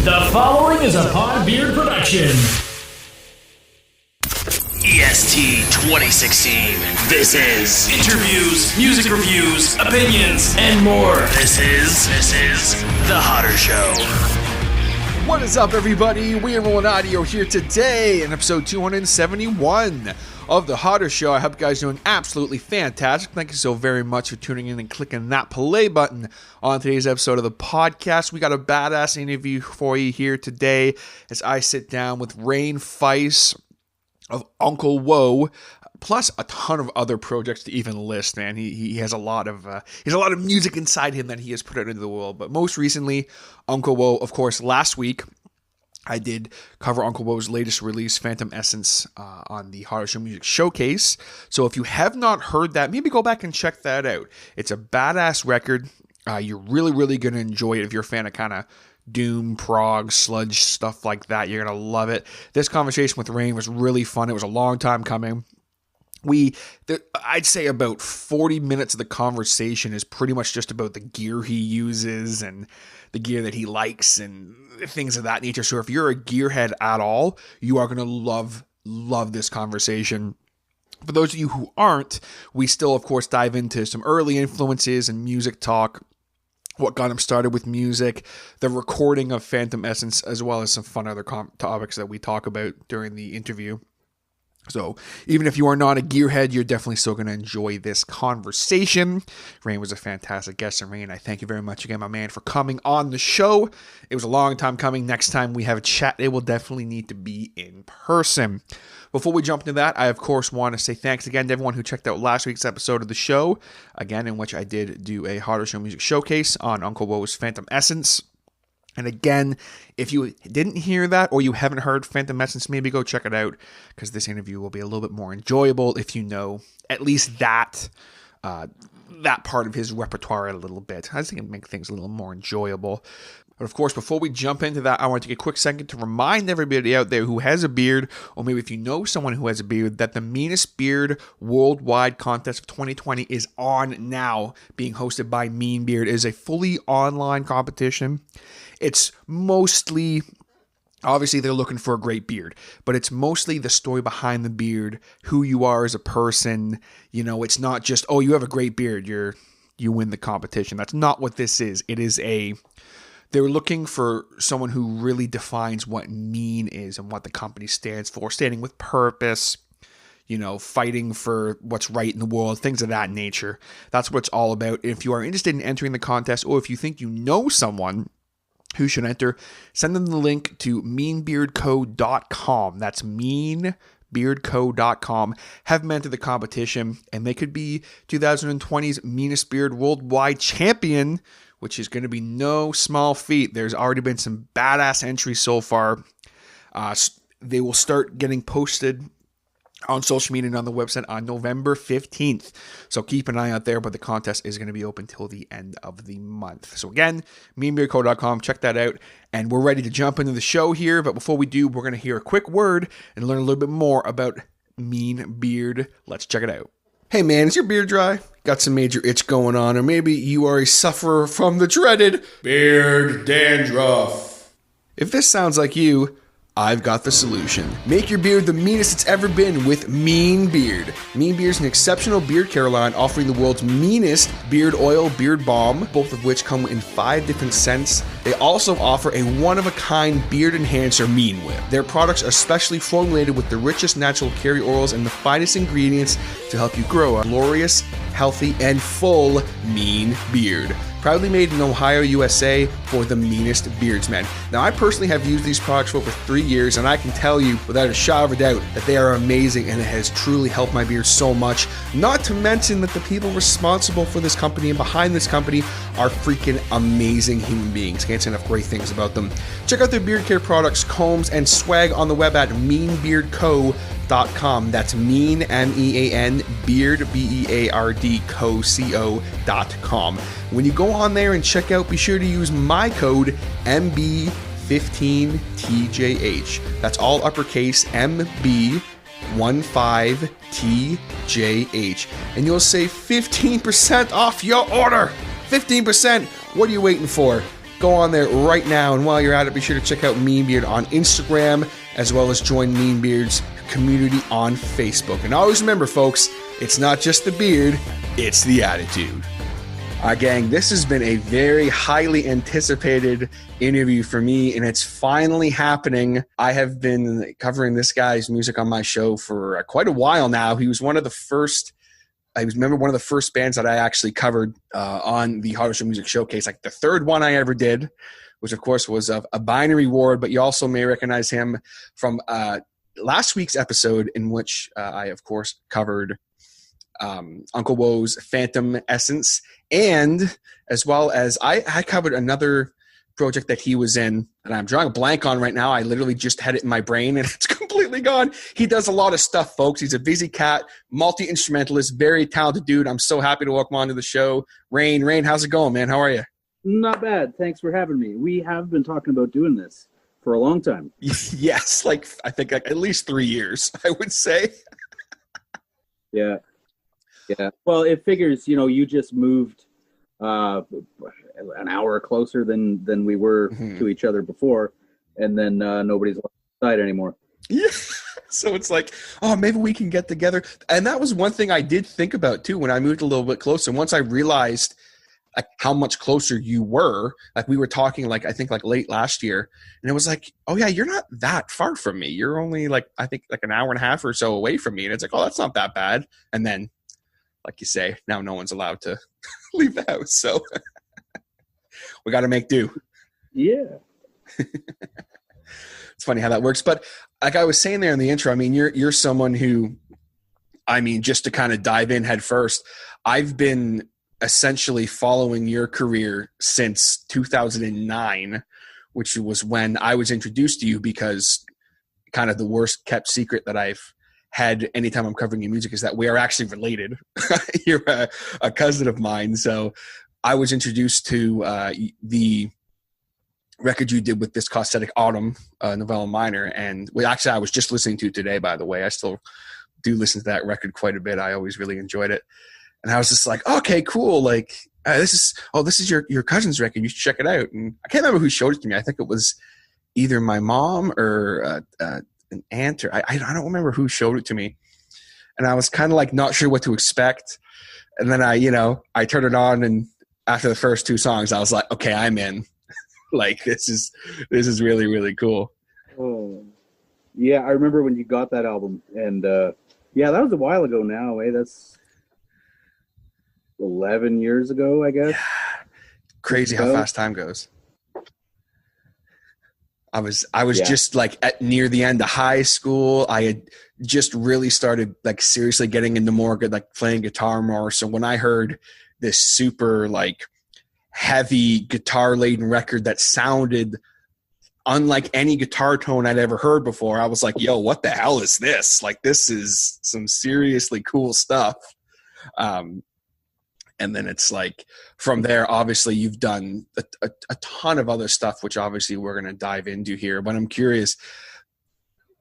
The following is a Podbeard production. EST 2016. This is interviews, music reviews, opinions, and more. This is The Hotter Show. What is up, everybody? We are Rolling Audio here today in episode 271 of The Hotter Show. I hope you guys are doing absolutely fantastic. Thank you so very much for tuning in and clicking that play button on today's episode of the podcast. We got a badass interview for you here today as I sit down with Fice of Uncle Woe, plus a ton of other projects to even list. Man, he has a lot of music inside him that he has put out into the world. But most recently, Uncle Woe, of course. Last week I did cover Uncle Woe's latest release, Phantomescence, on the Hotter Show Music Showcase. So if you have not heard that, maybe go back and check that out. It's a badass record. You're really going to enjoy it if you're a fan of kind of doom, prog, sludge, stuff like that. You're going to love it. This conversation with Rain was really fun. It was a long time coming. I'd say about 40 minutes of the conversation is pretty much just about the gear he uses and the gear that he likes and things of that nature. So if you're a gearhead at all, you are going to love this conversation. For those of you who aren't, we still, of course, dive into some early influences and music talk, what got him started with music, the recording of Phantomescence, as well as some fun other topics that we talk about during the interview. So even if you are not a gearhead, you're definitely still going to enjoy this conversation. Rain was a fantastic guest, and Rain, I thank you very much again, my man, for coming on the show. It was a long time coming. Next time we have a chat, it will definitely need to be in person. Before we jump into that, I, of course, want to say thanks again to everyone who checked out last week's episode of the show, again, in which I did do a Hotter Show Music Showcase on Uncle Woe's Phantomescence. And again, if you didn't hear that or you haven't heard Phantomescence, maybe go check it out, because this interview will be a little bit more enjoyable if you know at least that part of his repertoire a little bit. I think it makes things a little more enjoyable. But of course, before we jump into that, I want to take a quick second to remind everybody out there who has a beard, or maybe if you know someone who has a beard, that the Meanest Beard Worldwide Contest of 2020 is on now, being hosted by Mean Beard. It is a fully online competition. It's mostly, obviously they're looking for a great beard, but it's mostly the story behind the beard, who you are as a person. You know, it's not just, oh, you have a great beard, you win the competition. That's not what this is. They're looking for someone who really defines what mean is and what the company stands for, standing with purpose, you know, fighting for what's right in the world, things of that nature. That's what it's all about. If you are interested in entering the contest, or if you think you know someone who should enter, send them the link to meanbeardco.com. That's meanbeardco.com. Have them enter the competition, and they could be 2020's Meanest Beard Worldwide Champion, which is going to be no small feat. There's already been some badass entries so far. They will start getting posted on social media and on the website on November 15th. So keep an eye out there, but the contest is going to be open till the end of the month. So again, meanbeardco.com, check that out. And we're ready to jump into the show here. But before we do, we're going to hear a quick word and learn a little bit more about Mean Beard. Let's check it out. Hey man, is your beard dry? Got some major itch going on, or maybe you are a sufferer from the dreaded beard dandruff. If this sounds like you, I've got the solution. Make your beard the meanest it's ever been with Mean Beard. Mean Beard is an exceptional beard care line offering the world's meanest beard oil, beard balm, both of which come in 5 different scents. They also offer a one-of-a-kind beard enhancer, Mean Whip. Their products are specially formulated with the richest natural carry oils and the finest ingredients to help you grow a glorious, healthy, and full Mean Beard. Proudly made in Ohio, USA for the meanest beardsmen. Now, I personally have used these products for over 3 years, and I can tell you without a shadow of a doubt that they are amazing, and it has truly helped my beard so much. Not to mention that the people responsible for this company and behind this company are freaking amazing human beings. Can't say enough great things about them. Check out their beard care products, combs, and swag on the web at meanbeardco.com. That's mean, M-E-A-N, beard, B-E-A-R-D, co.com. When you go on there and check out, be sure to use my code MB15TJH. That's all uppercase MB15TJH. And you'll save 15% off your order. 15%. What are you waiting for? go on there right now. And while you're at it, be sure to check out Mean Beard on Instagram, as well as join Mean Beard's community on Facebook. And always remember, folks, it's not just the beard, it's the attitude. Gang, this has been a very highly anticipated interview for me, and it's finally happening. I have been covering this guy's music on my show for quite a while now. He was one of the first, I remember one of the first bands that I actually covered on the Hardest Music Showcase, like the third one I ever did, which of course was a Binary Ward, but you also may recognize him from last week's episode, in which I, of course, covered Uncle Woe's Phantomescence, and as well as I covered another project that he was in, and I'm drawing a blank on right now. I literally just had it in my brain and it's completely gone. He does a lot of stuff, folks. He's a busy cat, multi-instrumentalist, very talented dude. I'm so happy to welcome on to the show. Rain, how's it going, man? How are you? Not bad. Thanks for having me. We have been talking about doing this for a long time. Yes, I think at least 3 years, I would say. Yeah. Well, it figures, you just moved an hour closer than we were to each other before, and then nobody's outside anymore. Yeah. So it's like, oh, maybe we can get together. And that was one thing I did think about too when I moved a little bit closer. Once I realized like how much closer you were, like we were talking I think late last year, and it was like, oh yeah, you're not that far from me. You're only I think an hour and a half or so away from me. And it's like, oh, that's not that bad. And then, like you say, now no one's allowed to leave the house. So we got to make do. Yeah. It's funny how that works. But like I was saying there in the intro, I mean, you're someone who, I mean, just to kind of dive in head first, I've been essentially following your career since 2009, which was when I was introduced to you, because kind of the worst kept secret that I've had anytime I'm covering your music is that we are actually related. You're a cousin of mine. So I was introduced to the record you did with this Cosmetic Autumn, Novella Minor. And I was just listening to it today, by the way. I still do listen to that record quite a bit. I always really enjoyed it. And I was just like, okay, cool. Like, this is your cousin's record. You should check it out. And I can't remember who showed it to me. I think it was either my mom or an aunt, or I don't remember who showed it to me. And I was kind of not sure what to expect. And then I turned it on, and after the first two songs, I was like, okay, I'm in. This is really, really cool. Oh, yeah. I remember when you got that album, and yeah, that was a while ago now. That's 11 years ago, I guess. Yeah. Crazy how fast time goes. I was just at near the end of high school. I had just really started seriously getting into more good, playing guitar more. So when I heard this super heavy guitar laden record that sounded unlike any guitar tone I'd ever heard before, I was like, yo, what the hell is this? This is some seriously cool stuff. And then it's from there, obviously you've done a ton of other stuff, which obviously we're going to dive into here. But I'm curious,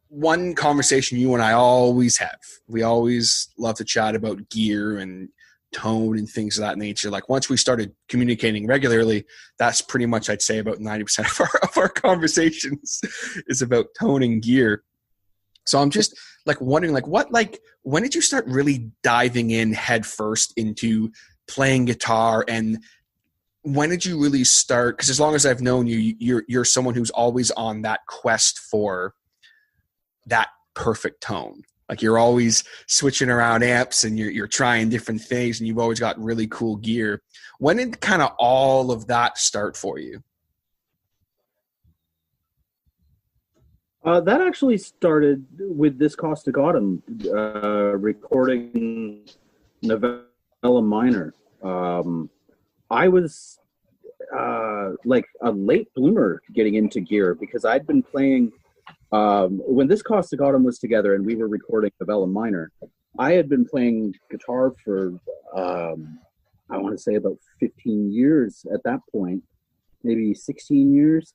one conversation you and I always have, we always love to chat about gear and tone and things of that nature. Once we started communicating regularly, that's pretty much, I'd say, about 90% of our conversations is about tone and gear. So I'm just wondering, when did you start really diving in head first into playing guitar, and when did you really start? Because as long as I've known you, you're someone who's always on that quest for that perfect tone. You're always switching around amps, and you're trying different things, and you've always got really cool gear. When did kind of all of that start for you? That actually started with this Caustic Autumn, recording Novella Minor. I was a late bloomer getting into gear, because I'd been playing when this Caustic Autumn was together and we were recording Novella Minor. I had been playing guitar for I want to say about 15 years at that point, maybe 16 years.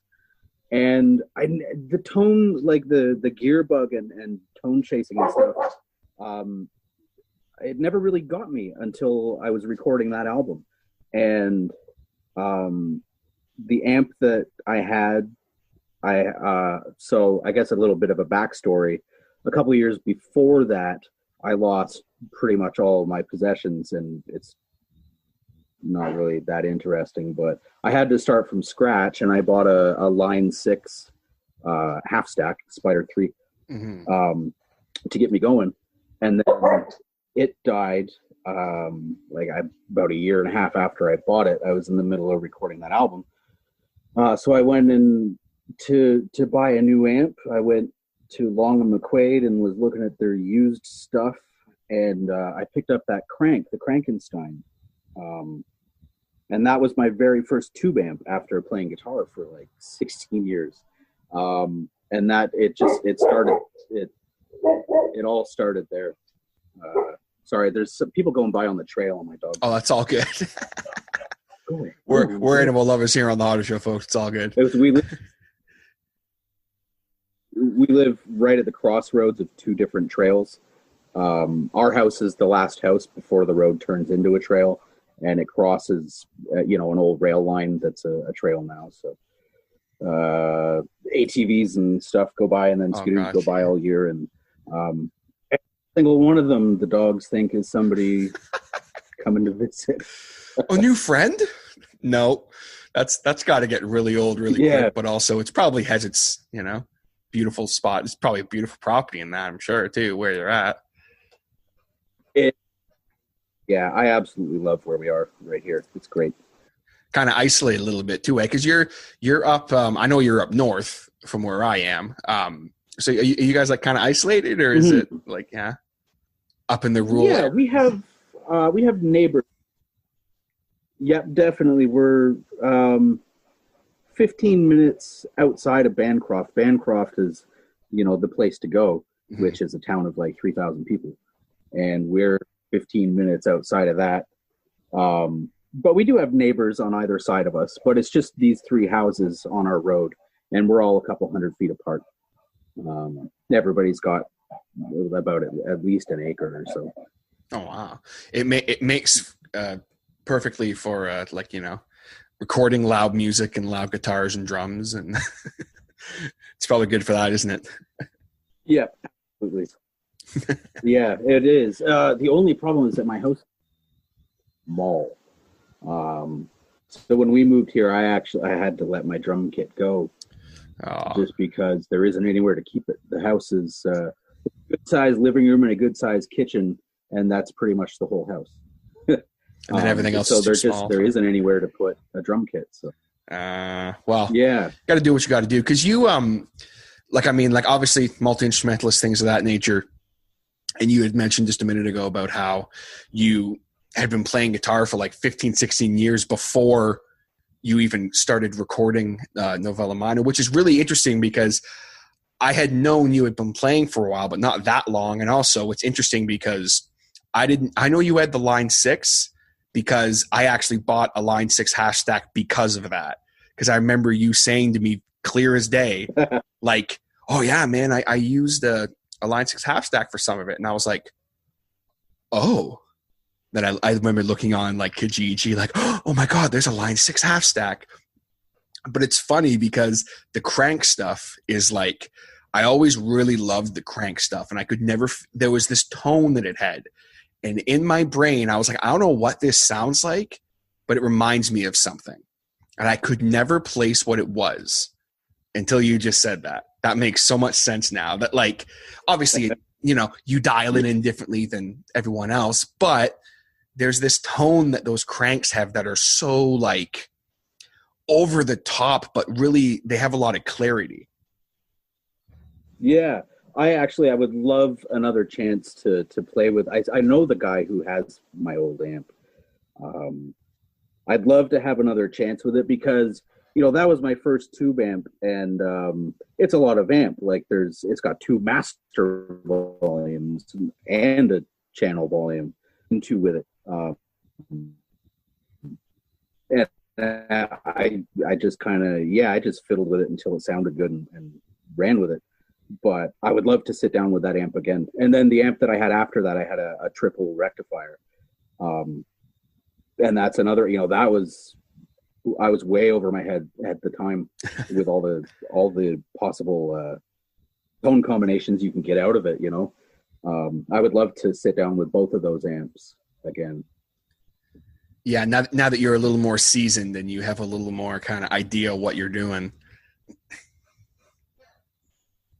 And the tone, the gear bug and tone chasing and stuff, it never really got me until I was recording that album. And the amp that I had, so I guess a little bit of a backstory. A couple of years before that, I lost pretty much all of my possessions, and it's not really that interesting, but I had to start from scratch, and I bought a Line 6 half stack Spider 3 to get me going. And then it died about a year and a half after I bought it. I was in the middle of recording that album. So I went in to buy a new amp. I went to Long and McQuaid and was looking at their used stuff, and I picked up that the Krankenstein. And that was my very first tube amp after playing guitar for like 16 years. And that it all started there. Sorry, there's some people going by on the trail, and my dog. Oh, that's all good. We're animal lovers here on the Auto Show, folks. It's all good. We live right at the crossroads of two different trails. Our house is the last house before the road turns into a trail, and it crosses, an old rail line that's a trail now. So ATVs and stuff go by, and then scooters go by all year, and every single one of them, the dogs think is somebody coming to visit. A new friend? No, that's got to get really old really quick. But also, it's probably has its beautiful spot. It's probably a beautiful property in that, I'm sure, too, where you're at. Yeah, I absolutely love where we are right here. It's great. Kind of isolated a little bit too, because you're up. I know you're up north from where I am. So are you guys like kind of isolated, or is it like up in the rural? Yeah, we have neighbors. Yep, definitely. We're 15 minutes outside of Bancroft. Bancroft is, the place to go, which is a town of like 3,000 people, and we're 15 minutes outside of that. But we do have neighbors on either side of us, but it's just these three houses on our road, and we're all a couple hundred feet apart. Everybody's got about at least an acre or so. Oh, wow. It makes perfectly for recording loud music and loud guitars and drums, and it's probably good for that, isn't it? Yeah, absolutely. Yeah, it is. The only problem is that my house is small. So when we moved here, I had to let my drum kit go, just because there isn't anywhere to keep it. The house is a good size living room and a good size kitchen, and that's pretty much the whole house. And then everything else. So is small. there isn't anywhere to put a drum kit. So well, yeah, got to do what you got to do, because you obviously multi-instrumentalist, things of that nature. And you had mentioned just a minute ago about how you had been playing guitar for like 15, 16 years before you even started recording Novella Minor, which is really interesting because I had known you had been playing for a while, but not that long. And also it's interesting because I know you had the Line 6 because I actually bought a Line 6 hash stack because of that. Because I remember you saying to me clear as day, like, oh yeah, man, I used a Line 6 half stack for some of it. And I was like, oh. Then I remember looking on like Kijiji, like, oh my God, there's a Line 6 half stack. But it's funny because the crank stuff is like, I always really loved the crank stuff. And I could never, there was this tone that it had. And in my brain, I was like, I don't know what this sounds like, but it reminds me of something. And I could never place what it was until you just said that. That makes so much sense now that, like, obviously, you dial it in differently than everyone else, but there's this tone that those cranks have that are so like over the top, but really they have a lot of clarity. Yeah. I would love another chance to play with. I know the guy who has my old amp. I'd love to have another chance with it because, that was my first tube amp, and it's a lot of amp. Like it's got two master volumes and a channel volume into with it. And I just kind of, I just fiddled with it until it sounded good and ran with it. But I would love to sit down with that amp again. And then the amp that I had after that, I had a triple rectifier. And that's another, that was I was way over my head at the time with all the possible tone combinations you can get out of it. You know, I would love to sit down with both of those amps again. Yeah, now that you're a little more seasoned and you have a little more kind of idea what you're doing.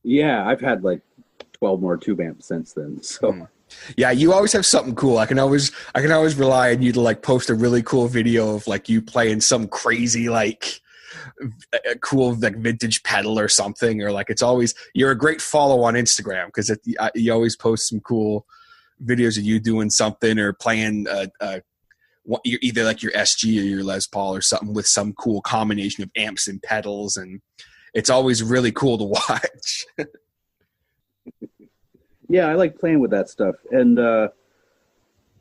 Yeah, I've had like 12 more tube amps since then. So yeah, you always have something cool. I can always rely on you to like post a really cool video of like you playing some crazy like a cool like vintage pedal or something, or like it's always, you're a great follow on Instagram because you always post some cool videos of you doing something or playing either like your SG or your Les Paul or something with some cool combination of amps and pedals, and it's always really cool to watch. Yeah, I like playing with that stuff, and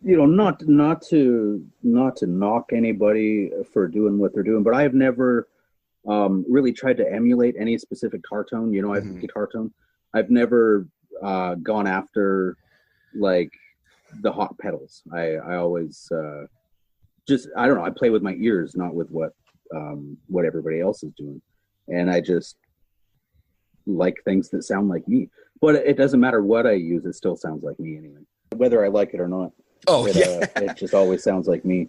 you know, not to knock anybody for doing what they're doing, but I've never really tried to emulate any specific guitar tone. You know, I have guitar tone. I've never gone after like the hot pedals. I always just, I don't know, I play with my ears, not with what everybody else is doing, and I just like things that sound like me. But it doesn't matter what I use; it still sounds like me anyway, whether I like it or not. Oh, yeah. It just always sounds like me.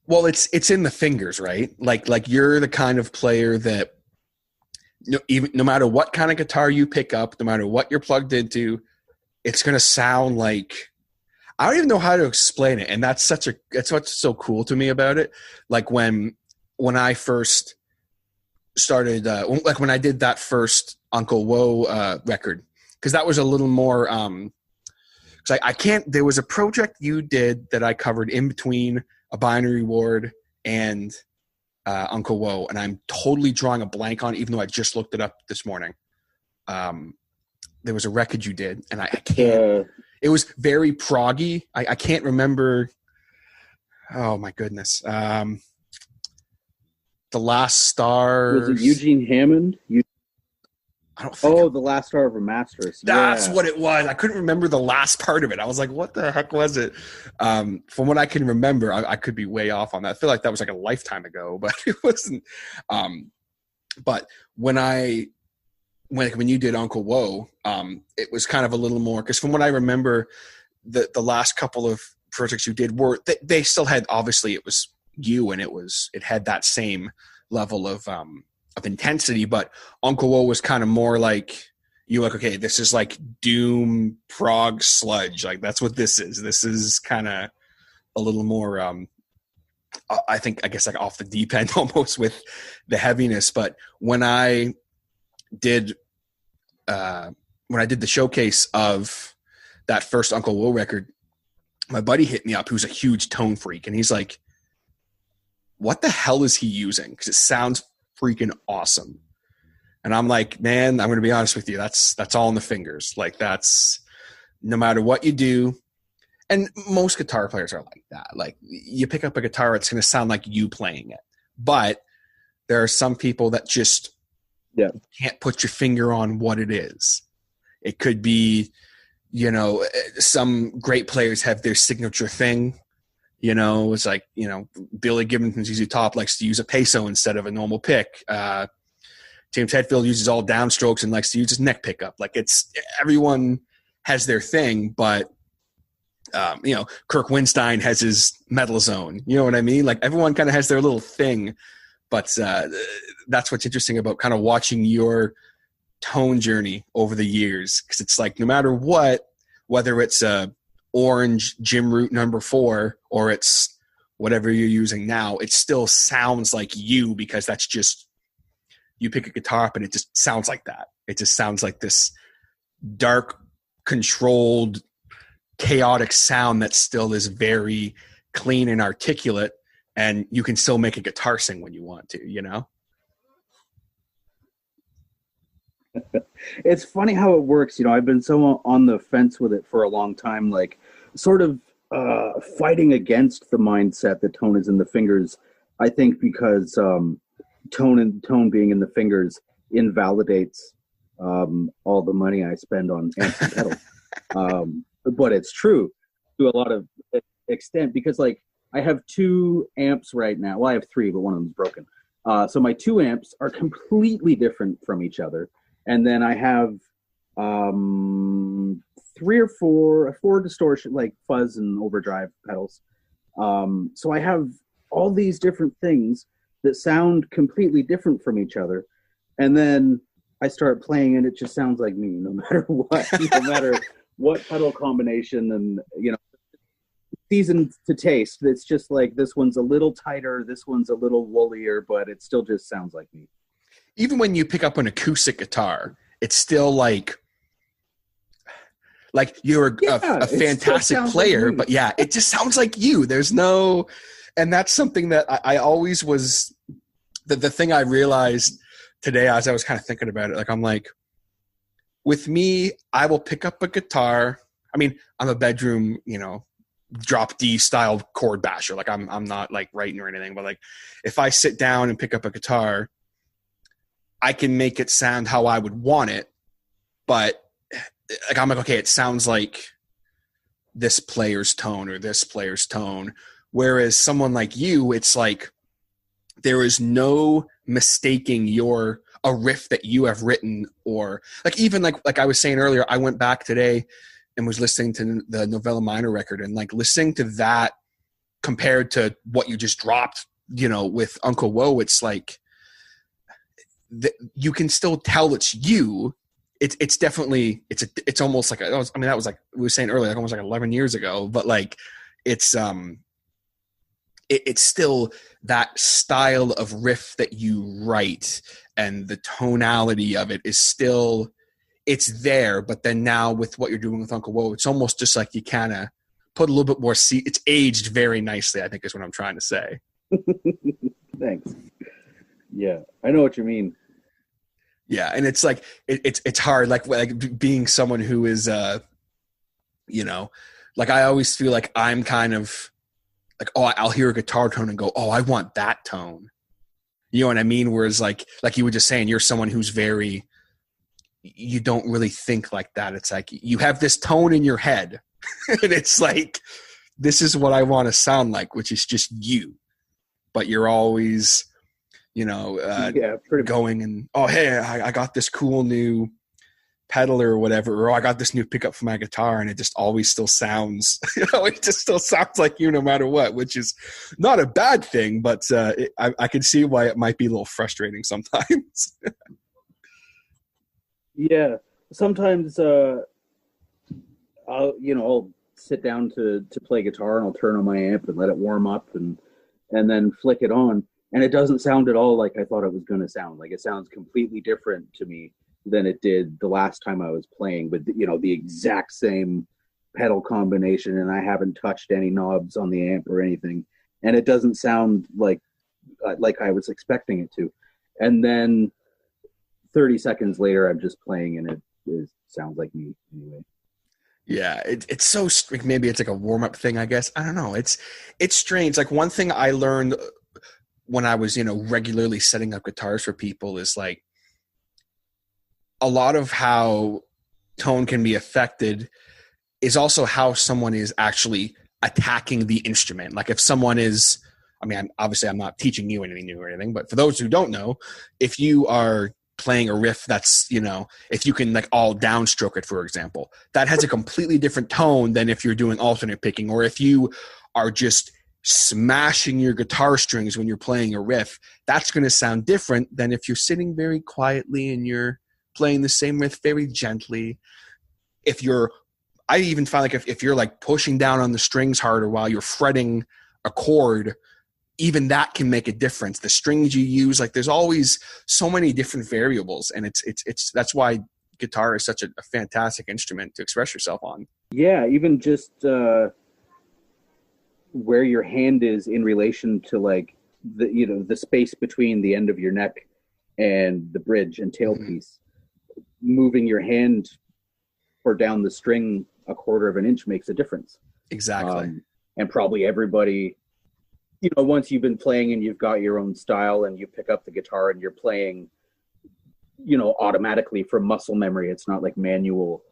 Well, it's in the fingers, right? Like you're the kind of player that no matter what kind of guitar you pick up, no matter what you're plugged into, it's going to sound like, I don't even know how to explain it. And that's what's so cool to me about it. Like when I first started, like when I did that first Uncle Woe record, because that was a little more, because there was a project you did that I covered in between A Binary Ward and Uncle Woe, and I'm totally drawing a blank on it, even though I just looked it up this morning. There was a record you did, and I can't. It was very proggy. I can't remember. Oh my goodness. The Last Star. Was it Eugene Hammond? I don't think. Oh, The Last Star of a Master's. That's what it was. I couldn't remember the last part of it. I was like, what the heck was it? From what I can remember, I could be way off on that. I feel like that was like a lifetime ago, but it wasn't. But when you did Uncle Woe, it was kind of a little more, because from what I remember, the last couple of projects you did were, they still had, obviously it was you, and it had that same level of intensity, but Uncle Woe was kind of more like, you're like, okay, this is like doom prog sludge, like that's what this is. This is kind of a little more I guess like off the deep end almost with the heaviness. But when I did the showcase of that first Uncle Woe record, my buddy hit me up, who's a huge tone freak, and he's like, what the hell is he using? Because it sounds freaking awesome. And I'm like, man, I'm going to be honest with you. That's all in the fingers. Like, that's, no matter what you do. And most guitar players are like that. Like, you pick up a guitar, it's going to sound like you playing it. But there are some people that just can't put your finger on what it is. It could be, some great players have their signature thing. It's like, Billy Gibbons from ZZ Top likes to use a peso instead of a normal pick. James Hetfield uses all downstrokes and likes to use his neck pickup. Like, it's, everyone has their thing, but Kirk Winstein has his metal zone. You know what I mean? Like, everyone kind of has their little thing, but that's what's interesting about kind of watching your tone journey over the years. Because it's like, no matter what, whether it's a orange Jim Root number 4 or it's whatever you're using now, it still sounds like you, because that's just, you pick a guitar up and it just sounds like that. It just sounds like this dark, controlled, chaotic sound that still is very clean and articulate, and you can still make a guitar sing when you want to, It's funny how it works. I've been so on the fence with it for a long time, like sort of fighting against the mindset that tone is in the fingers. I think because tone being in the fingers invalidates all the money I spend on amps and pedals. But it's true to a lot of extent, because like I have 2 amps right now. Well, I have 3, but one of them's broken. So my 2 amps are completely different from each other. And then I have 3 or 4 distortion, like fuzz and overdrive pedals. So I have all these different things that sound completely different from each other. And then I start playing and it just sounds like me, no matter what, no matter what pedal combination, and, you know, seasoned to taste. It's just like, this one's a little tighter, this one's a little woollier, but it still just sounds like me. Even when you pick up an acoustic guitar, it's still like you're a fantastic player, but yeah, it just sounds like you. There's no, and that's something that I always was, the thing I realized today as I was kind of thinking about it, like, I'm like, with me, I will pick up a guitar. I mean, I'm a bedroom, you know, drop D style chord basher. Like I'm not like writing or anything, but like if I sit down and pick up a guitar, I can make it sound how I would want it. But like, I'm like, okay, it sounds like this player's tone or this player's tone. Whereas someone like you, it's like, there is no mistaking a riff that you have written, or like, even like I was saying earlier, I went back today and was listening to the Novella Minor record, and like listening to that compared to what you just dropped, you know, with Uncle Woe, it's like, you can still tell it's you. It's definitely, it's almost like, that was like we were saying earlier, like almost like 11 years ago, but like it's still that style of riff that you write, and the tonality of it is still, it's there. But then now with what you're doing with Uncle Woe, it's almost just like you kind of put a little bit more it's aged very nicely, I think is what I'm trying to say. Thanks. Yeah, I know what you mean. Yeah, and it's like it's hard, like being someone who is you know, like I always feel like I'm kind of like, oh, I'll hear a guitar tone and go, oh, I want that tone. You know what I mean? Whereas like you were just saying, you're someone who's very, you don't really think like that. It's like you have this tone in your head and it's like, this is what I want to sound like, which is just you. But you're always, you know, going and, oh, hey, I got this cool new pedal or whatever, or I got this new pickup for my guitar, and it just always still sounds, you know, it just still sounds like you no matter what, which is not a bad thing, but I can see why it might be a little frustrating sometimes. Yeah, sometimes I'll sit down to play guitar, and I'll turn on my amp and let it warm up, and then flick it on, and it doesn't sound at all like I thought it was going to sound. Like, it sounds completely different to me than it did the last time I was playing, but you know, the exact same pedal combination, and I haven't touched any knobs on the amp or anything, and it doesn't sound like I was expecting it to. And then 30 seconds later, I'm just playing, and it sounds like me anyway. Yeah, it's so, maybe it's like a warm-up thing, I guess. I don't know. It's strange. Like, one thing I learned when I was, you know, regularly setting up guitars for people is like, a lot of how tone can be affected is also how someone is actually attacking the instrument. Like, if someone is, I mean, obviously I'm not teaching you anything new or anything, but for those who don't know, if you are playing a riff that's, you know, if you can like all downstroke it, for example, that has a completely different tone than if you're doing alternate picking, or if you are just smashing your guitar strings when you're playing a riff, that's going to sound different than if you're sitting very quietly and you're playing the same riff very gently. I even find like if you're like pushing down on the strings harder while you're fretting a chord, even that can make a difference. The strings you use, like there's always so many different variables, and it's that's why guitar is such a fantastic instrument to express yourself on. Yeah, even just where your hand is in relation to like the space between the end of your neck and the bridge and tailpiece. Moving your hand or down the string a quarter of an inch makes a difference. Exactly. And probably everybody, you know, once you've been playing and you've got your own style and you pick up the guitar and you're playing, you know, automatically from muscle memory, it's not like manual,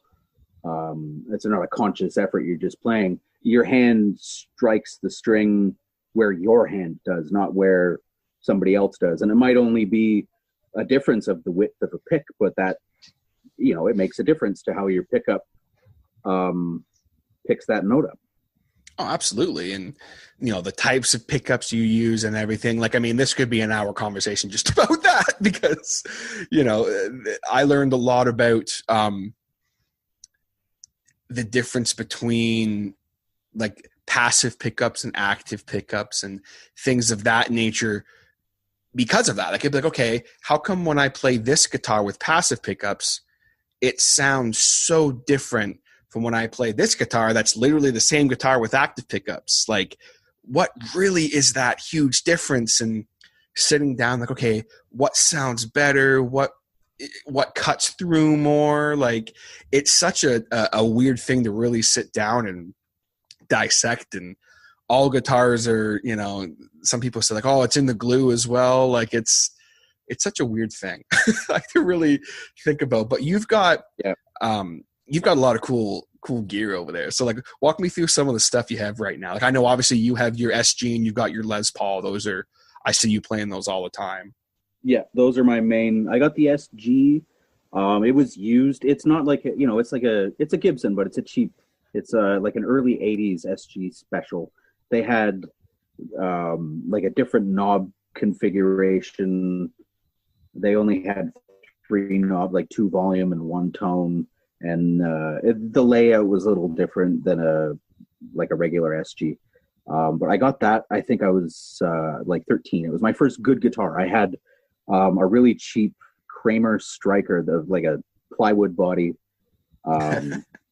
it's not a conscious effort, you're just playing. Your hand strikes the string where your hand does, not where somebody else does. And it might only be a difference of the width of a pick, but that, you know, it makes a difference to how your pickup picks that note up. Oh, absolutely. And, you know, the types of pickups you use and everything. Like, I mean, this could be an hour conversation just about that because, you know, I learned a lot about the difference between like passive pickups and active pickups and things of that nature because of that. Like, it'd be like, okay, how come when I play this guitar with passive pickups, it sounds so different from when I play this guitar that's literally the same guitar with active pickups? Like, what really is that huge difference? And sitting down, like, okay, what sounds better? What cuts through more? Like, it's such a weird thing to really sit down and dissect. And all guitars are, you know, some people say like, oh, it's in the glue as well. Like, it's such a weird thing like to really think about. But you've got you've got a lot of cool gear over there. So like, walk me through some of the stuff you have right now. Like, I know obviously you have your SG and you've got your Les Paul. Those are, I see you playing those all the time. Yeah, those are my main. I got the SG. It was used. It's not like, you know, it's a Gibson, but it's a cheap. It's like an early 80s SG special. They had like a different knob configuration. They only had 3 knob, like 2 volume and 1 tone. And the layout was a little different than a regular SG. But I got that, I think I was like 13. It was my first good guitar. I had a really cheap Kramer Striker, like a plywood body,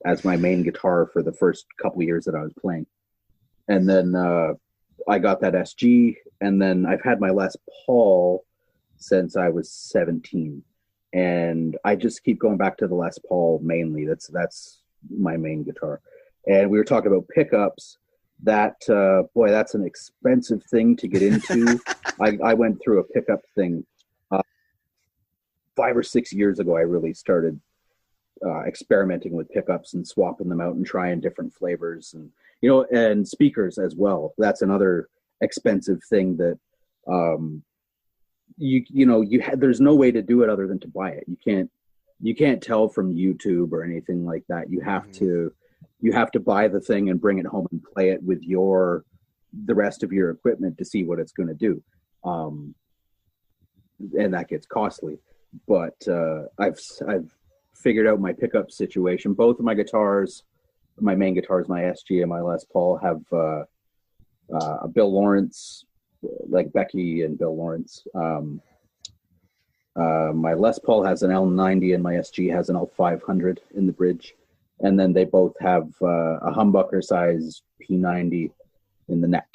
as my main guitar for the first couple years that I was playing. And then I got that SG, and then I've had my Les Paul since I was 17. And I just keep going back to the Les Paul mainly. That's my main guitar. And we were talking about pickups. That boy, that's an expensive thing to get into. I went through a pickup thing 5 or 6 years ago. I really started experimenting with pickups and swapping them out and trying different flavors, and you know, and speakers as well. That's another expensive thing that there's no way to do it other than to buy it. You can't tell from YouTube or anything like that. You have to buy the thing and bring it home and play it with the rest of your equipment to see what it's going to do. And that gets costly, but I've figured out my pickup situation. Both of my guitars, my main guitars, my SG and my Les Paul, have a Bill Lawrence, like Becky and Bill Lawrence. My Les Paul has an L90 and my SG has an L500 in the bridge. And then they both have a humbucker size P90 in the neck.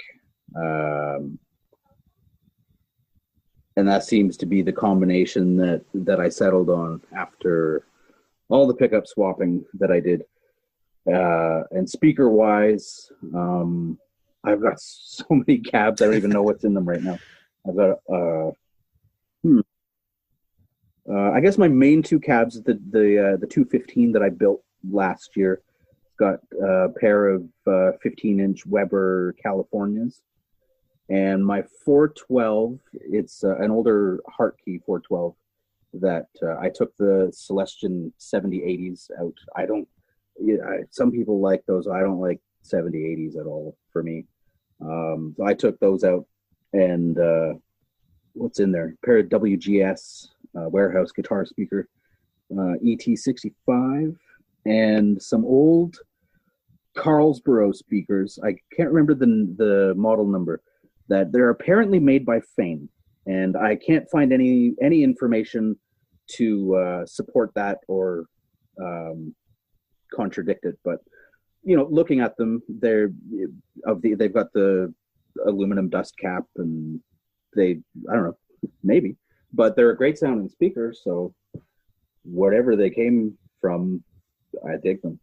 And that seems to be the combination that I settled on after all the pickup swapping that I did. And speaker wise, I've got so many cabs, I don't even know what's in them right now. I've got I guess my main 2 cabs, the 215 that I built last year, got a pair of 15-inch Weber Californias, and my 412, it's an older Hartkey 412 that I took the Celestion 7080s out. Some people like those. I don't like 7080s at all for me. So I took those out, and what's in there? A pair of WGS warehouse guitar speaker, ET65, and some old Carlsboro speakers. I can't remember the model number. That they're apparently made by Fame, and I can't find any information to support that or contradict it. But you know, looking at them, they've got the aluminum dust cap, and I don't know, maybe, but they're a great sounding speaker. So whatever they came from, I dig them.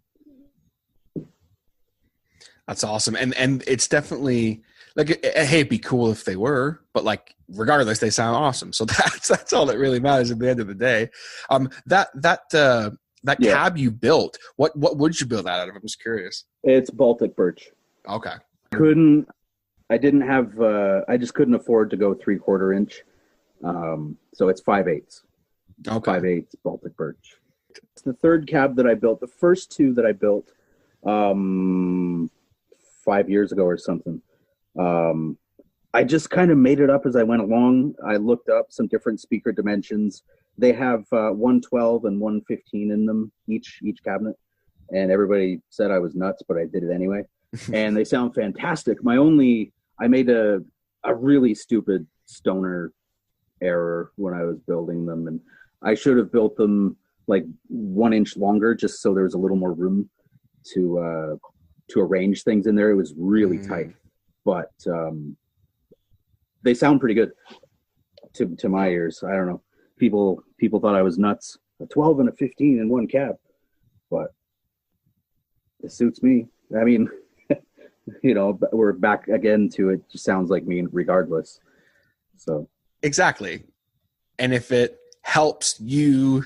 That's awesome. And it's definitely like, hey, it'd be cool if they were, but like, regardless, they sound awesome. So that's all that really matters at the end of the day. That cab you built, what would you build that out of? I'm just curious. It's Baltic birch. Okay. I didn't have, I just couldn't afford to go 3/4 inch. So it's 5/8. Okay. 5/8 Baltic birch. It's the third cab that I built. The first two that I built 5 years ago or something. I just kind of made it up as I went along. I looked up some different speaker dimensions. They have 112 and 115 in them, each cabinet. And everybody said I was nuts, but I did it anyway. And they sound fantastic. I made a really stupid stoner error when I was building them. And I should have built them like 1 inch longer, just so there was a little more room to arrange things in there. It was really tight, but they sound pretty good to my ears. I don't know. People thought I was nuts. A 12 and a 15 in one cab, but it suits me. I mean, we're back again to it. Just sounds like me regardless. So exactly. And if it helps you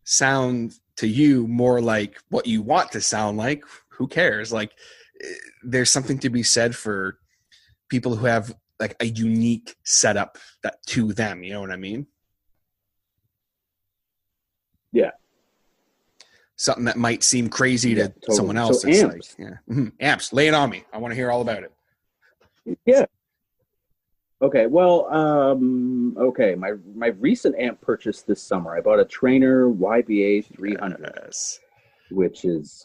sound to you more like what you want to sound like, who cares? Like, there's something to be said for people who have like a unique setup that to them, you know what I mean? Yeah. Something that might seem crazy to totally. someone else. So it's amps. like, amps, lay it on me. I want to hear all about it. Yeah. Okay. Well, okay. My recent amp purchase this summer, I bought a Trainer YBA 300, which is,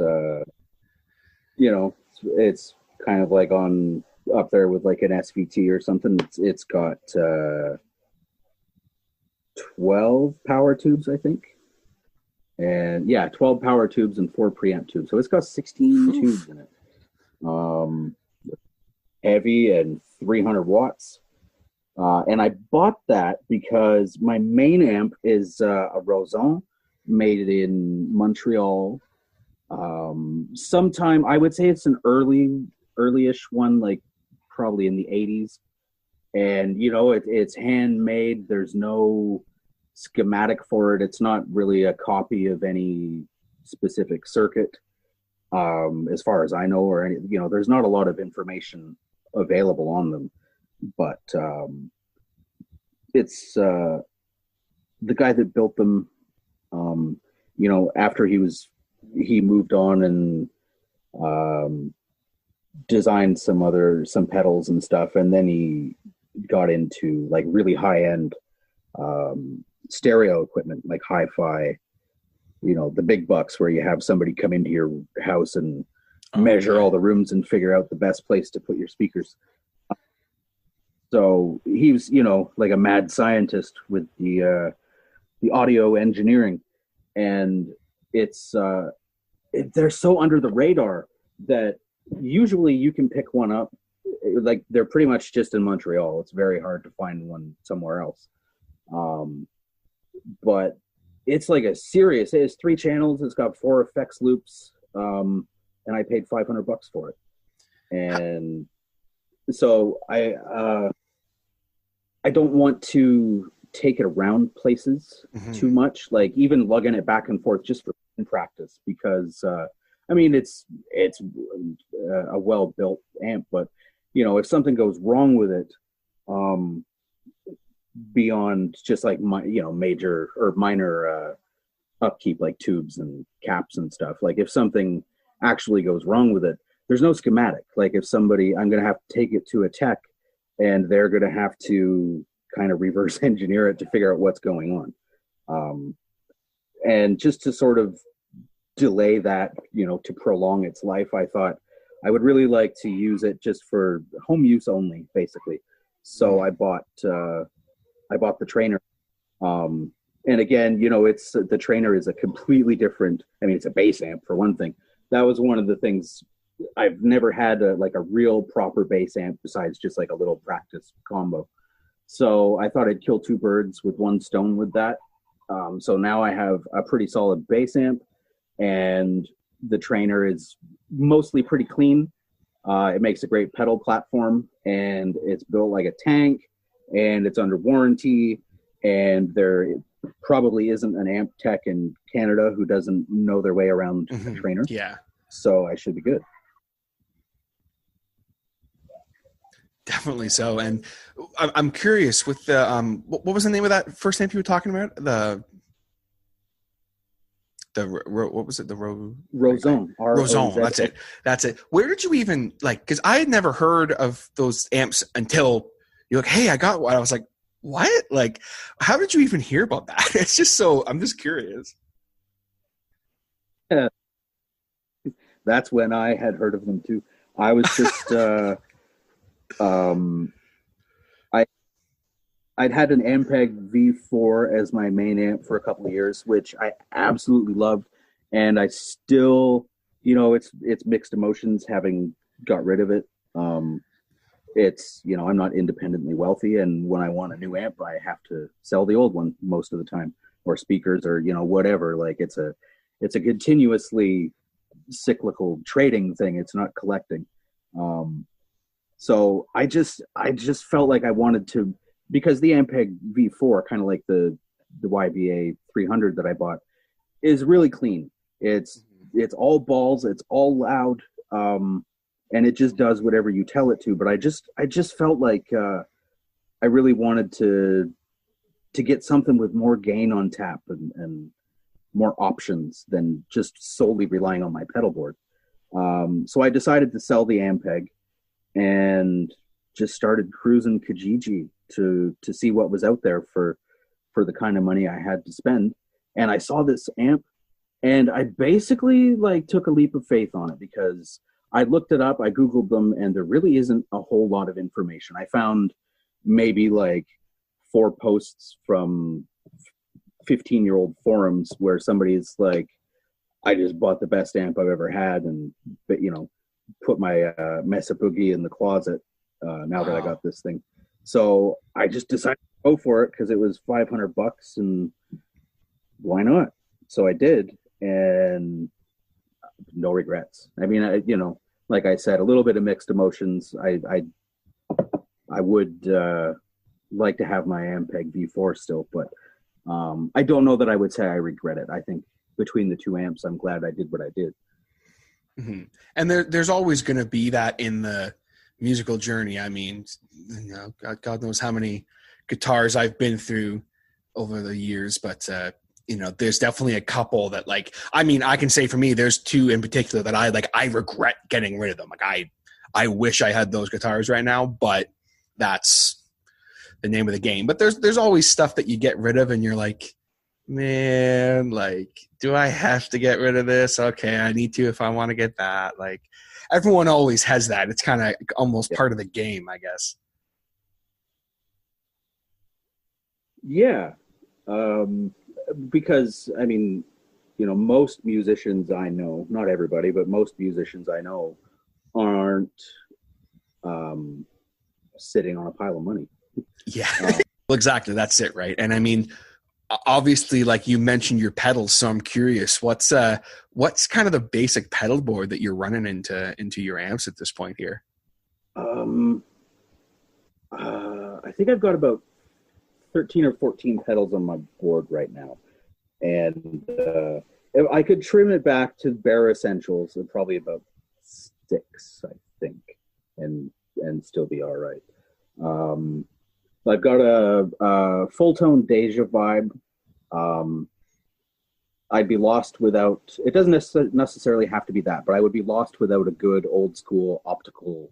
it's kind of like up there with like an SVT or something. It's got 12 power tubes, I think. And 12 power tubes and 4 preamp tubes. So it's got 16 tubes in it. Heavy and 300 watts. And I bought that because my main amp is a Roson made in Montreal. Sometime, I would say it's an early-ish one, like probably in the 80s. And, it's handmade. There's no schematic for it. It's not really a copy of any specific circuit, as far as I know, or any, there's not a lot of information available on them. But it's the guy that built them, after he moved on and designed some pedals and stuff, and then he got into like really high-end stereo equipment, like hi-fi, the big bucks where you have somebody come into your house and measure all the rooms and figure out the best place to put your speakers. So he was, like a mad scientist with the audio engineering, and they're so under the radar that usually you can pick one up. Like, they're pretty much just in Montreal. It's very hard to find one somewhere else. But it's like it has 3 channels. It's got 4 effects loops. And I paid $500 for it. And so I don't want to take it around places too much, like even lugging it back and forth just for practice, because it's a well-built amp, but if something goes wrong with it, beyond just like major or minor upkeep, like tubes and caps and stuff, like if something actually goes wrong with it, there's no schematic. Like if I'm going to have to take it to a tech, and they're going to have to kind of reverse engineer it to figure out what's going on. And just to sort of delay that, to prolong its life, I thought I would really like to use it just for home use only, basically. So I bought the Trainer. And again, it's the Trainer is a completely different, it's a bass amp for one thing. That was one of the things. I've never had a real proper bass amp besides just like a little practice combo. So I thought I'd kill 2 birds with 1 stone with that. So now I have a pretty solid bass amp, and the Trainer is mostly pretty clean. It makes a great pedal platform, and it's built like a tank, and it's under warranty, and there probably isn't an amp tech in Canada who doesn't know their way around a Trainer. Yeah. So I should be good. Definitely so. And I'm curious with the what was the name of that first amp you were talking about? What was it? The Rozone. Rozone. That's it. That's it. Where did you even like? Because I had never heard of those amps until you're like, "Hey, I got one." I was like, "What?" Like, how did you even hear about that? It's just so. I'm just curious. Yeah. That's when I had heard of them too. I was just I'd had an Ampeg V4 as my main amp for a couple of years, which I absolutely loved, and I still, it's mixed emotions having got rid of it. It's I'm not independently wealthy, and when I want a new amp, I have to sell the old one most of the time, or speakers, or whatever. Like it's a continuously cyclical trading thing. It's not collecting. So I just felt like I wanted to, because the Ampeg V4, kind of like the YBA 300 that I bought, is really clean. It's all balls, it's all loud, and it just does whatever you tell it to. But I just felt like I really wanted to get something with more gain on tap and more options than just solely relying on my pedal board. So I decided to sell the Ampeg and just started cruising Kijiji to see what was out there for the kind of money I had to spend. And I saw this amp, and I basically took a leap of faith on it, because I looked it up, I Googled them, and there really isn't a whole lot of information. I found maybe 4 posts from 15-year-old forums where somebody's like, I just bought the best amp I've ever had, and put my Mesa Boogie in the closet now that I got this thing. So I just decided to go for it because it was $500, and why not? So I did, and no regrets. I mean, like I said, a little bit of mixed emotions. I would like to have my Ampeg V4 still, but I don't know that I would say I regret it. I think between the two amps, I'm glad I did what I did. Mm-hmm. And there's always going to be that in the musical journey. I mean, God knows how many guitars I've been through over the years, but there's definitely a couple that I can say for me, there's 2 in particular that I regret getting rid of them. I wish I had those guitars right now, but that's the name of the game. But there's always stuff that you get rid of and you're like, man, do I have to get rid of this? Okay, I need to if I want to get that. Everyone always has that. It's kind of almost part of the game, I guess. Yeah. Because I mean, most musicians I know, not everybody, but most musicians I know aren't sitting on a pile of money. Yeah, well, exactly. That's it, right? And I mean, obviously, you mentioned your pedals, so I'm curious, what's kind of the basic pedal board that you're running into your amps at this point here? I think I've got about 13 or 14 pedals on my board right now, and if I could trim it back to bare essentials, probably about 6, I think, and still be all right. I've got a full tone Deja vibe. I'd be lost without, it doesn't necessarily have to be that, but I would be lost without a good old school optical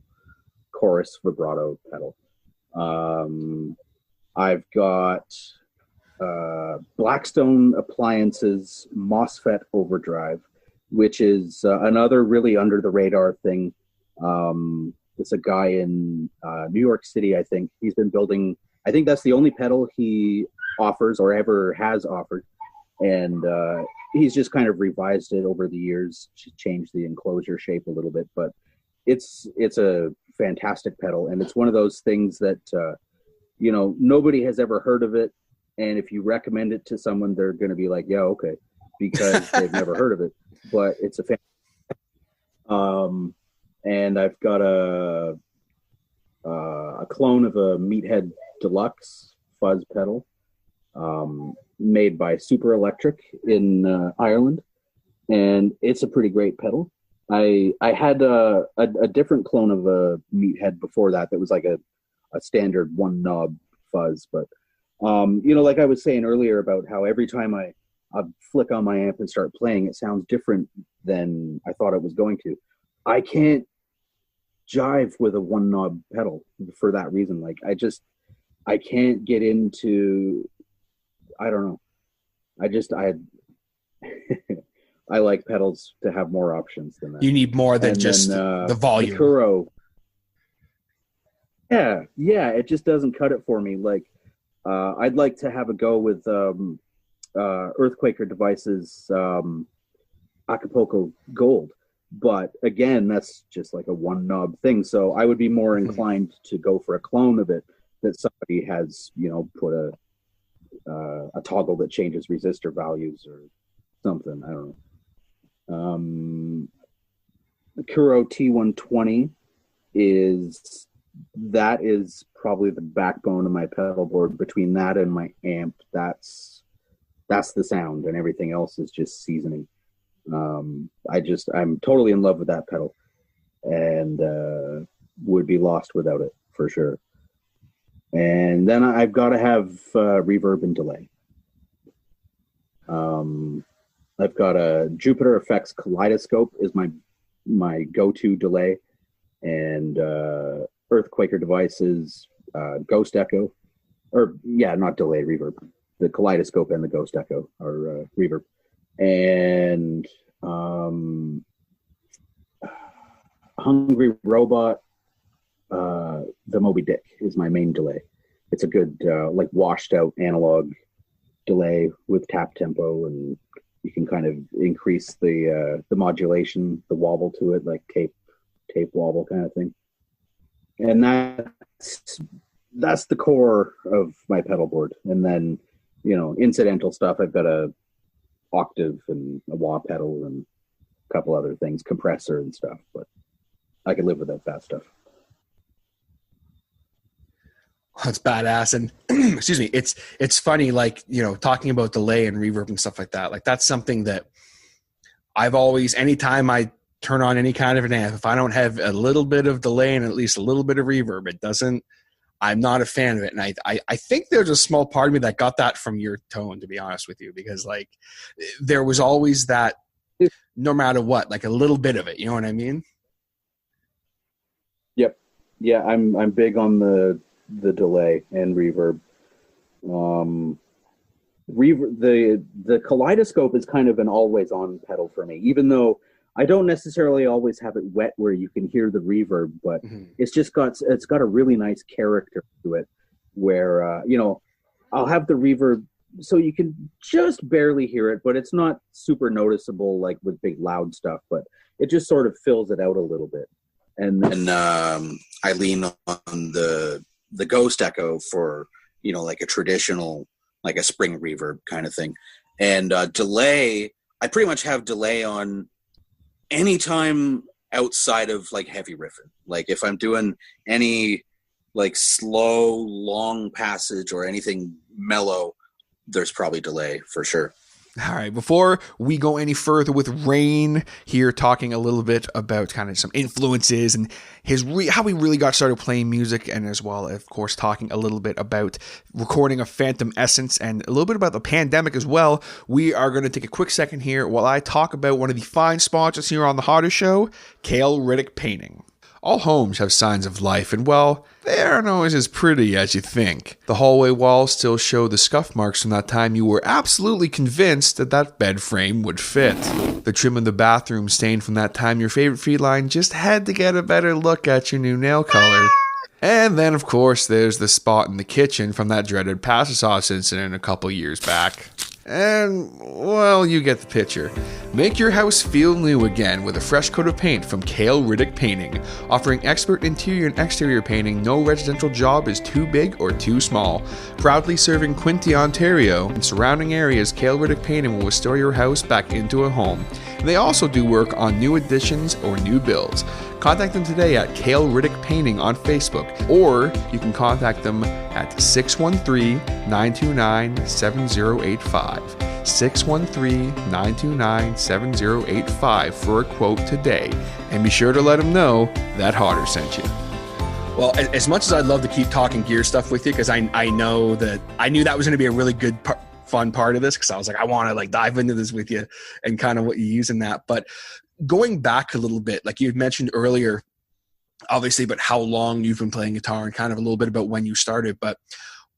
chorus vibrato pedal. I've got Blackstone Appliances MOSFET Overdrive, which is another really under the radar thing. It's a guy in New York City, I think. He's been building, I think that's the only pedal he offers or ever has offered. And he's just kind of revised it over the years, changed the enclosure shape a little bit. But it's a fantastic pedal. And it's one of those things that, nobody has ever heard of it. And if you recommend it to someone, they're going to be like, yeah, okay, because they've never heard of it. But it's a and I've got a clone of a Meathead Deluxe fuzz pedal made by Super Electric in Ireland, and it's a pretty great pedal. I had a different clone of a Meathead before that was like a standard one knob fuzz. But like I was saying earlier about how every time I flick on my amp and start playing, it sounds different than I thought it was going to. I can't jive with a one knob pedal for that reason. Like I can't get into, I don't know. I like pedals to have more options than that. You need more than just the volume. The Kuro, yeah, it just doesn't cut it for me. Like, I'd like to have a go with Earthquaker Devices Acapulco Gold, but again, that's just like a one knob thing. So I would be more inclined to go for a clone of it that somebody has, put a toggle that changes resistor values or something. I don't know. The Kuro T120 is probably the backbone of my pedal board. Between that and my amp, that's the sound, and everything else is just seasoning. I'm totally in love with that pedal, and would be lost without it for sure. And then I've got to have reverb and delay. I've got a Jupiter Effects Kaleidoscope is my go-to delay, and Earthquaker Devices Ghost Echo, not delay, reverb. The Kaleidoscope and the Ghost Echo are reverb, and Hungry Robot, the Moby Dick is my main delay. It's a good washed out analog delay with tap tempo, and you can kind of increase the modulation, the wobble to it, like tape wobble kind of thing. And that's the core of my pedal board. And then, incidental stuff, I've got a octave and a wah pedal and a couple other things, compressor and stuff, but I can live without that stuff. That's badass. And excuse me, it's funny, like, talking about delay and reverb and stuff like that. Like, that's something that I've always, anytime I turn on any kind of an amp, if I don't have a little bit of delay and at least a little bit of reverb, I'm not a fan of it. And I think there's a small part of me that got that from your tone, to be honest with you, because like there was always that, no matter what, like a little bit of it, you know what I mean? Yep. Yeah. I'm big on the delay and reverb. The Kaleidoscope is kind of an always on pedal for me, even though I don't necessarily always have it wet where you can hear the reverb, but it's got a really nice character to it where I'll have the reverb so you can just barely hear it, but it's not super noticeable like with big loud stuff, but it just sort of fills it out a little bit. And then I lean on the Ghost Echo for, like a traditional, like a spring reverb kind of thing. And delay, I pretty much have delay on any time outside of like heavy riffing. Like if I'm doing any like slow, long passage or anything mellow, there's probably delay for sure. All right, before we go any further with Rain here, talking a little bit about kind of some influences and how he really got started playing music, and as well, of course, talking a little bit about recording of Phantomescence and a little bit about the pandemic as well, we are going to take a quick second here while I talk about one of the fine sponsors here on the Hotter Show, Cale Riddick Painting. All homes have signs of life, and well, they aren't always as pretty as you think. The hallway walls still show the scuff marks from that time you were absolutely convinced that bed frame would fit. The trim in the bathroom stained from that time your favorite feline just had to get a better look at your new nail color. And then, of course, there's the spot in the kitchen from that dreaded pasta sauce incident a couple years back. And, well, you get the picture. Make your house feel new again with a fresh coat of paint from Cale Riddick Painting. Offering expert interior and exterior painting, no residential job is too big or too small. Proudly serving Quinte, Ontario, and surrounding areas, Cale Riddick Painting will restore your house back into a home. And they also do work on new additions or new builds. Contact them today at Cale Riddick Painting on Facebook, or you can contact them at 613-929-7085. 613-929-7085 for a quote today, and be sure to let them know that Hodder sent you. Well, as much as I'd love to keep talking gear stuff with you, because I knew that was going to be a really good fun part of this, because I was like, I want to like dive into this with you and kind of what you use in that. But going back a little bit, like you had mentioned earlier, obviously, about how long you've been playing guitar and kind of a little bit about when you started, but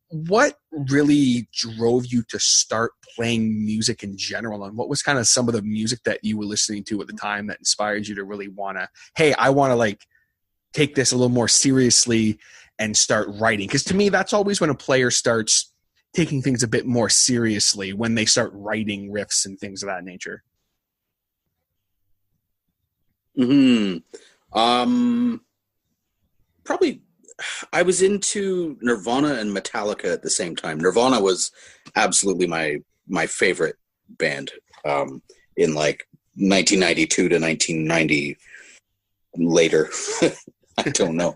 what really drove you to start playing music in general? And what was kind of some of the music that you were listening to at the time that inspired you to really want to, hey, I want to like take this a little more seriously and start writing? Because to me, that's always when a player starts taking things a bit more seriously, when they start writing riffs and things of that nature. Probably I was into Nirvana and Metallica at the same time. Nirvana was absolutely my favorite band in like 1992 to 1990 later. I don't know.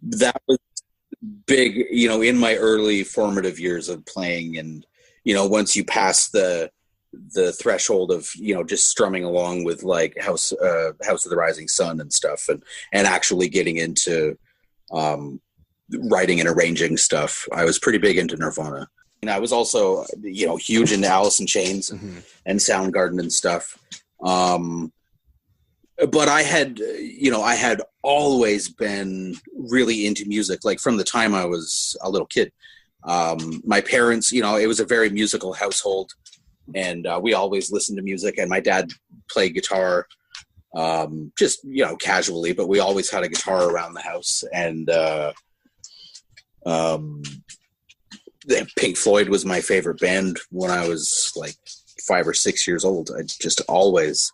That was big, in my early formative years of playing. And, once you pass the threshold of, just strumming along with like House of the Rising Sun and stuff, and actually getting into writing and arranging stuff, I was pretty big into Nirvana. And I was also, huge into Alice in Chains and Soundgarden and stuff. But I had always been really into music, like from the time I was a little kid. My parents, it was a very musical household, and we always listened to music, and my dad played guitar, just, casually, but we always had a guitar around the house. And Pink Floyd was my favorite band when I was like 5 or 6 years old. I just always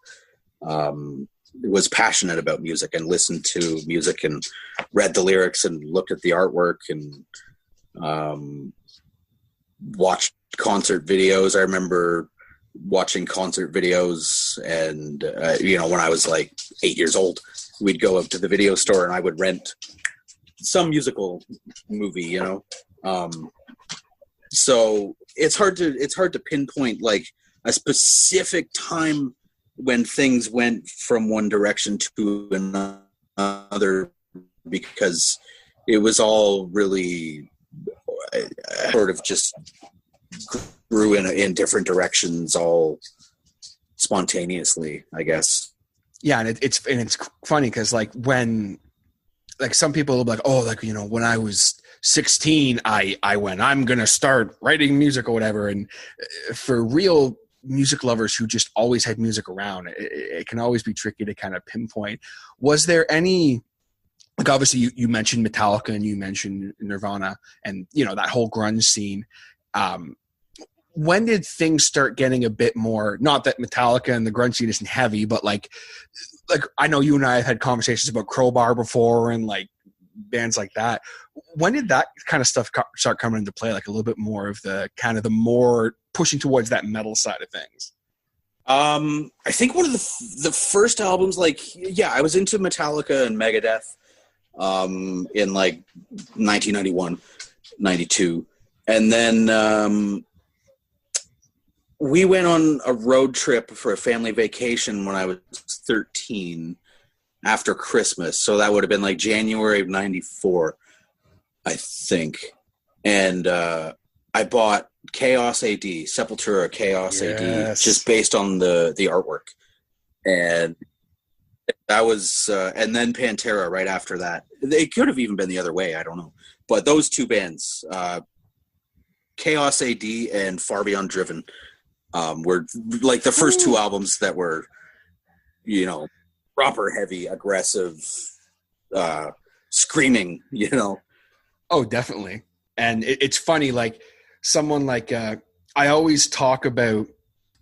was passionate about music and listened to music and read the lyrics and looked at the artwork and watched concert videos. I remember watching concert videos, and when I was like 8 years old, we'd go up to the video store and I would rent some musical movie, so it's hard to pinpoint like a specific time when things went from one direction to another, because it was all really sort of just grew in different directions, all spontaneously, I guess. Yeah, and it's funny because like when like some people will be like, oh, like when I was 16, I'm gonna start writing music or whatever, and for real music lovers who just always had music around, it can always be tricky to kind of pinpoint. Was there any, like obviously you mentioned Metallica and you mentioned Nirvana and that whole grunge scene, when did things start getting a bit more, not that Metallica and the grunge scene isn't heavy, but like I know you and I have had conversations about Crowbar before and like bands like that. When did that kind of stuff start coming into play, like a little bit more of the kind of the more pushing towards that metal side of things? I think one of the first albums, like, yeah, I was into Metallica and Megadeth in like 1991, 92. And then we went on a road trip for a family vacation when I was 13 after Christmas. So that would have been like January of 94, I think. And I bought Chaos AD, Sepultura Chaos AD, just based on the artwork. And that was, and then Pantera right after that. It could have even been the other way, I don't know. But those two bands, Chaos AD and Far Beyond Driven, were like the first two albums that were, proper heavy, aggressive, screaming, Oh, definitely. And it's funny, like someone like, I always talk about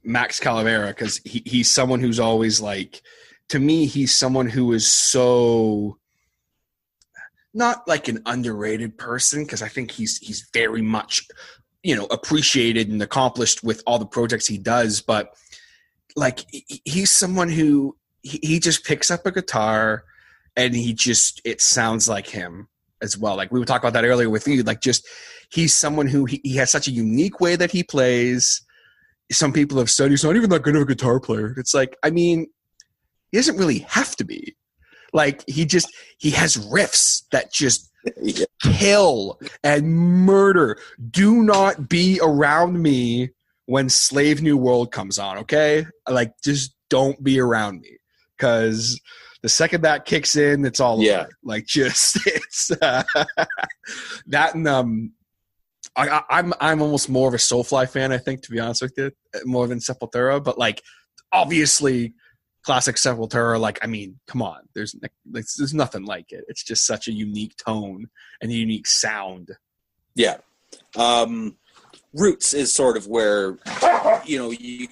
Max Calavera because he's someone who's always like, to me, he's someone who is so not like an underrated person, because I think he's very much, appreciated and accomplished with all the projects he does. But like, he's someone who he just picks up a guitar and it sounds like him. as well. Like we were talking about that earlier with you. Like just he's someone who he has such a unique way that he plays. Some people have said he's not even that good of a guitar player. It's like, I mean, he doesn't really have to be. Like he has riffs that just kill and murder. Do not be around me when Slave New World comes on, okay? Like just don't be around me, because the second that kicks in, it's all over. Like just it's that, and I'm almost more of a Soulfly fan, I think, to be honest with you, more than Sepultura. But like, obviously, classic Sepultura. Like, I mean, come on, there's nothing like it. It's just such a unique tone and a unique sound. Yeah, Roots is sort of where you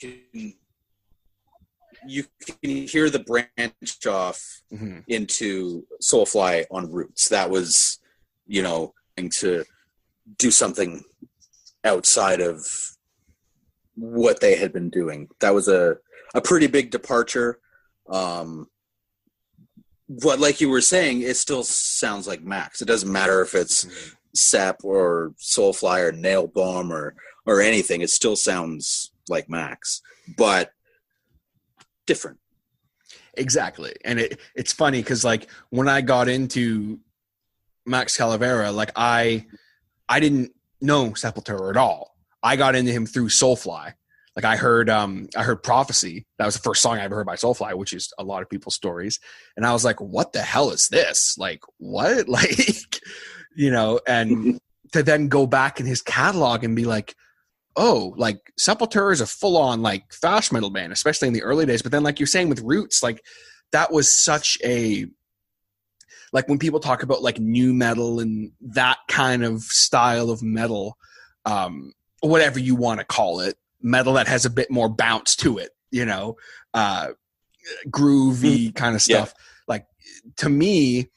can hear the branch off into Soulfly on Roots. That was to do something outside of what they had been doing. That was a pretty big departure. But like you were saying, it still sounds like Max. It doesn't matter if it's Sep or Soulfly or Nail Bomb or anything. It still sounds like Max, but different. Exactly. And it's funny because like when I got into Max Calavera, like I didn't know Sepultura at all. I got into him through Soulfly. Like I heard Prophecy. That was the first song I ever heard by Soulfly, which is a lot of people's stories. And I was like, what the hell is this? Like what? Like, and to then go back in his catalog and be like, oh, like Sepultura is a full on like thrash metal band, especially in the early days. But then like you're saying with Roots, like that was such a, like when people talk about like new metal and that kind of style of metal, whatever you want to call it, metal that has a bit more bounce to it, groovy kind of stuff. Yeah. Like to me,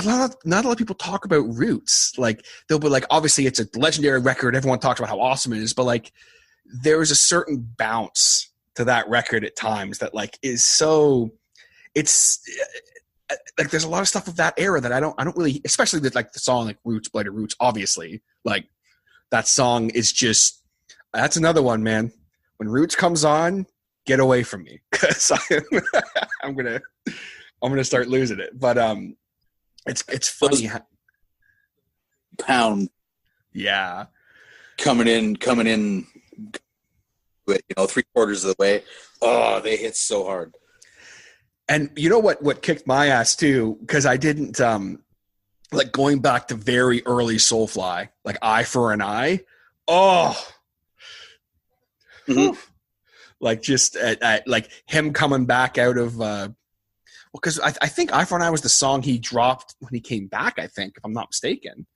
not a lot of people talk about Roots. Like they'll be like, obviously it's a legendary record. Everyone talks about how awesome it is, but like there is a certain bounce to that record at times that like is so, it's like there's a lot of stuff of that era that I don't really, especially like the song like Roots, Blighted Roots, obviously like that song is just, that's another one, man. When Roots comes on, get away from me, because I'm gonna start losing it. But it's funny. Pound, yeah, coming in, 3/4 of the way. Oh, they hit so hard. And you know what kicked my ass too, because I didn't like going back to very early Soulfly, like Eye for an Eye. Oh. Mm-hmm. Like just like him coming back out of because I think Eye for an Eye was the song he dropped when he came back, I think, if I'm not mistaken.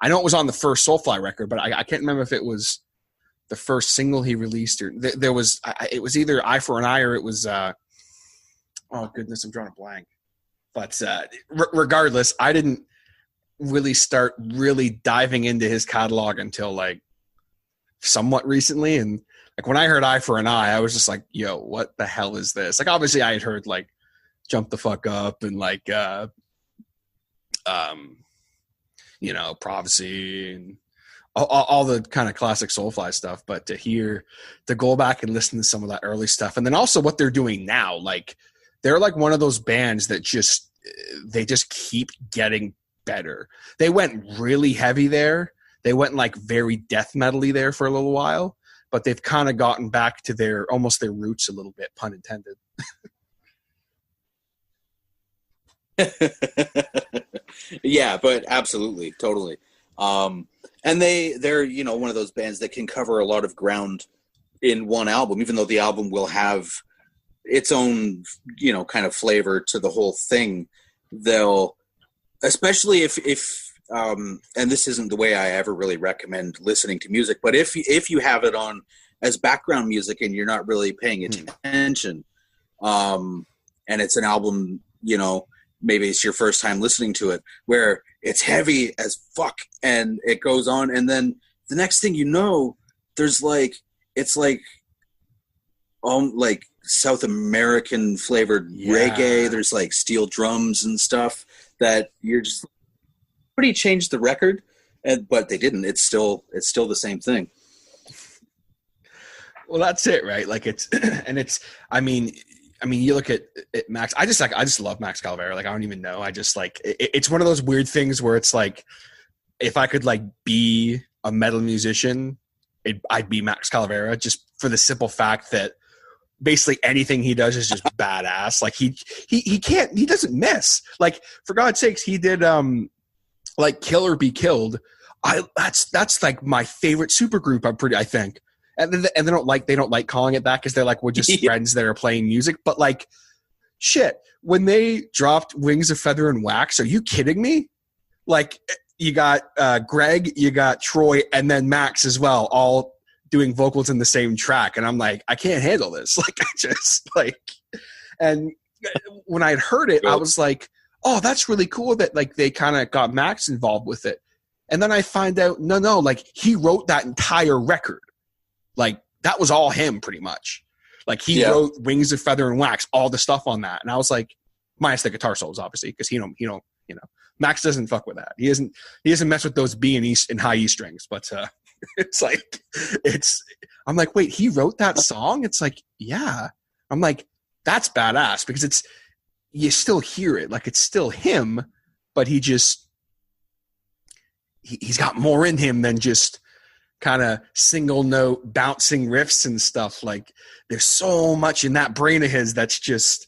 I know it was on the first Soulfly record, but I can't remember if it was the first single he released or there was it was either Eye for an Eye or it was oh goodness, I'm drawing a blank. But regardless, I didn't really start really diving into his catalog until like somewhat recently. And like when I heard Eye for an Eye, I was just like, yo, what the hell is this? Like obviously I had heard like Jump the Fuck Up and like Prophecy and all the kind of classic Soulfly stuff, but to go back and listen to some of that early stuff, and then also what they're doing now, like they're like one of those bands that they just keep getting better. They went really heavy there. They went like very death metal-y there for a little while, but they've kind of gotten back to their roots a little bit, pun intended. Yeah, but absolutely, totally. And they're one of those bands that can cover a lot of ground in one album, even though the album will have its own kind of flavor to the whole thing. They'll, especially if and this isn't the way I ever really recommend listening to music, but if you have it on as background music and you're not really paying attention, and it's an album, maybe it's your first time listening to it, where it's heavy as fuck and it goes on, and then the next thing you know, there's like, it's like South American flavored reggae. There's like steel drums and stuff that you're just, somebody changed the record, but they didn't. It's still the same thing. Well, that's it, right? Like it's, and it's, I mean, you look at Max. I just love Max Cavalera. Like I don't even know. I just like it's one of those weird things where it's like, if I could like be a metal musician, I'd be Max Cavalera, just for the simple fact that basically anything he does is just badass. Like he doesn't miss. Like for God's sakes, he did like Kill or Be Killed. That's like my favorite supergroup. I think. And they don't like calling it that because they're like, we're just friends that are playing music. But like, shit, when they dropped Wings of Feather and Wax, are you kidding me? Like, you got Greg, you got Troy, and then Max as well, all doing vocals in the same track. And I'm like, I can't handle this. Like, I just like, and when I had heard it, I was like, oh, that's really cool that like they kind of got Max involved with it. And then I find out, no, like he wrote that entire record. Like that was all him pretty much. Like he wrote Wings of Feather and Wax, all the stuff on that. And I was like, minus the guitar solos, obviously, because he don't, Max doesn't fuck with that. He doesn't mess with those B and E and high E strings, but it's like, I'm like, wait, he wrote that song? It's like, yeah. I'm like, that's badass because you still hear it. Like it's still him, but he's got more in him than just kind of single note bouncing riffs and stuff. Like there's so much in that brain of his that's just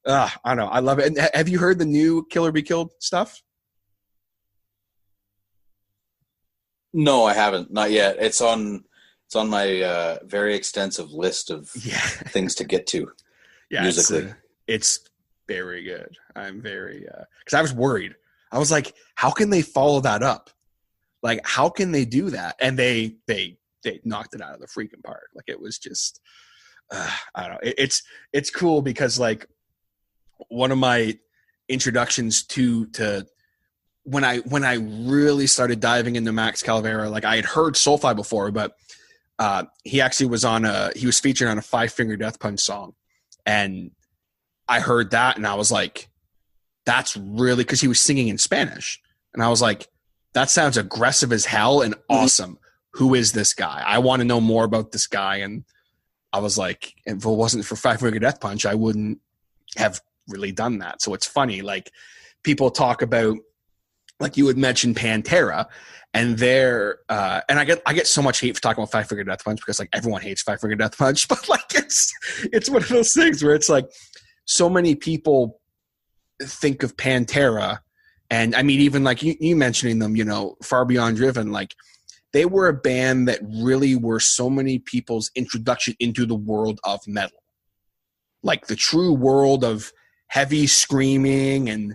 I don't know, I love it. And have you heard the new Kill or Be Killed stuff? No, I haven't, not yet. It's on my very extensive list of things to get to musically. It's very good. I'm very because I was worried. I was like, how can they follow that up? Like, how can they do that? And they knocked it out of the freaking park. Like, it was just, I don't know. It's cool because, like, one of my introductions to when I really started diving into Max Cavalera, like, I had heard Soulfly before, but he actually was he was featured on a 5 Finger Death Punch song. And I heard that, and I was like, that's really, because he was singing in Spanish. And I was like, that sounds aggressive as hell and awesome. Who is this guy? I want to know more about this guy. And I was like, if it wasn't for 5 Finger Death Punch, I wouldn't have really done that. So it's funny. Like people talk about, like you would mention Pantera, and they're and I get so much hate for talking about 5 Finger Death Punch because like everyone hates 5 Finger Death Punch, but like it's one of those things where it's like so many people think of Pantera. And I mean, even like you mentioning them, Far Beyond Driven, like they were a band that really were so many people's introduction into the world of metal, like the true world of heavy screaming and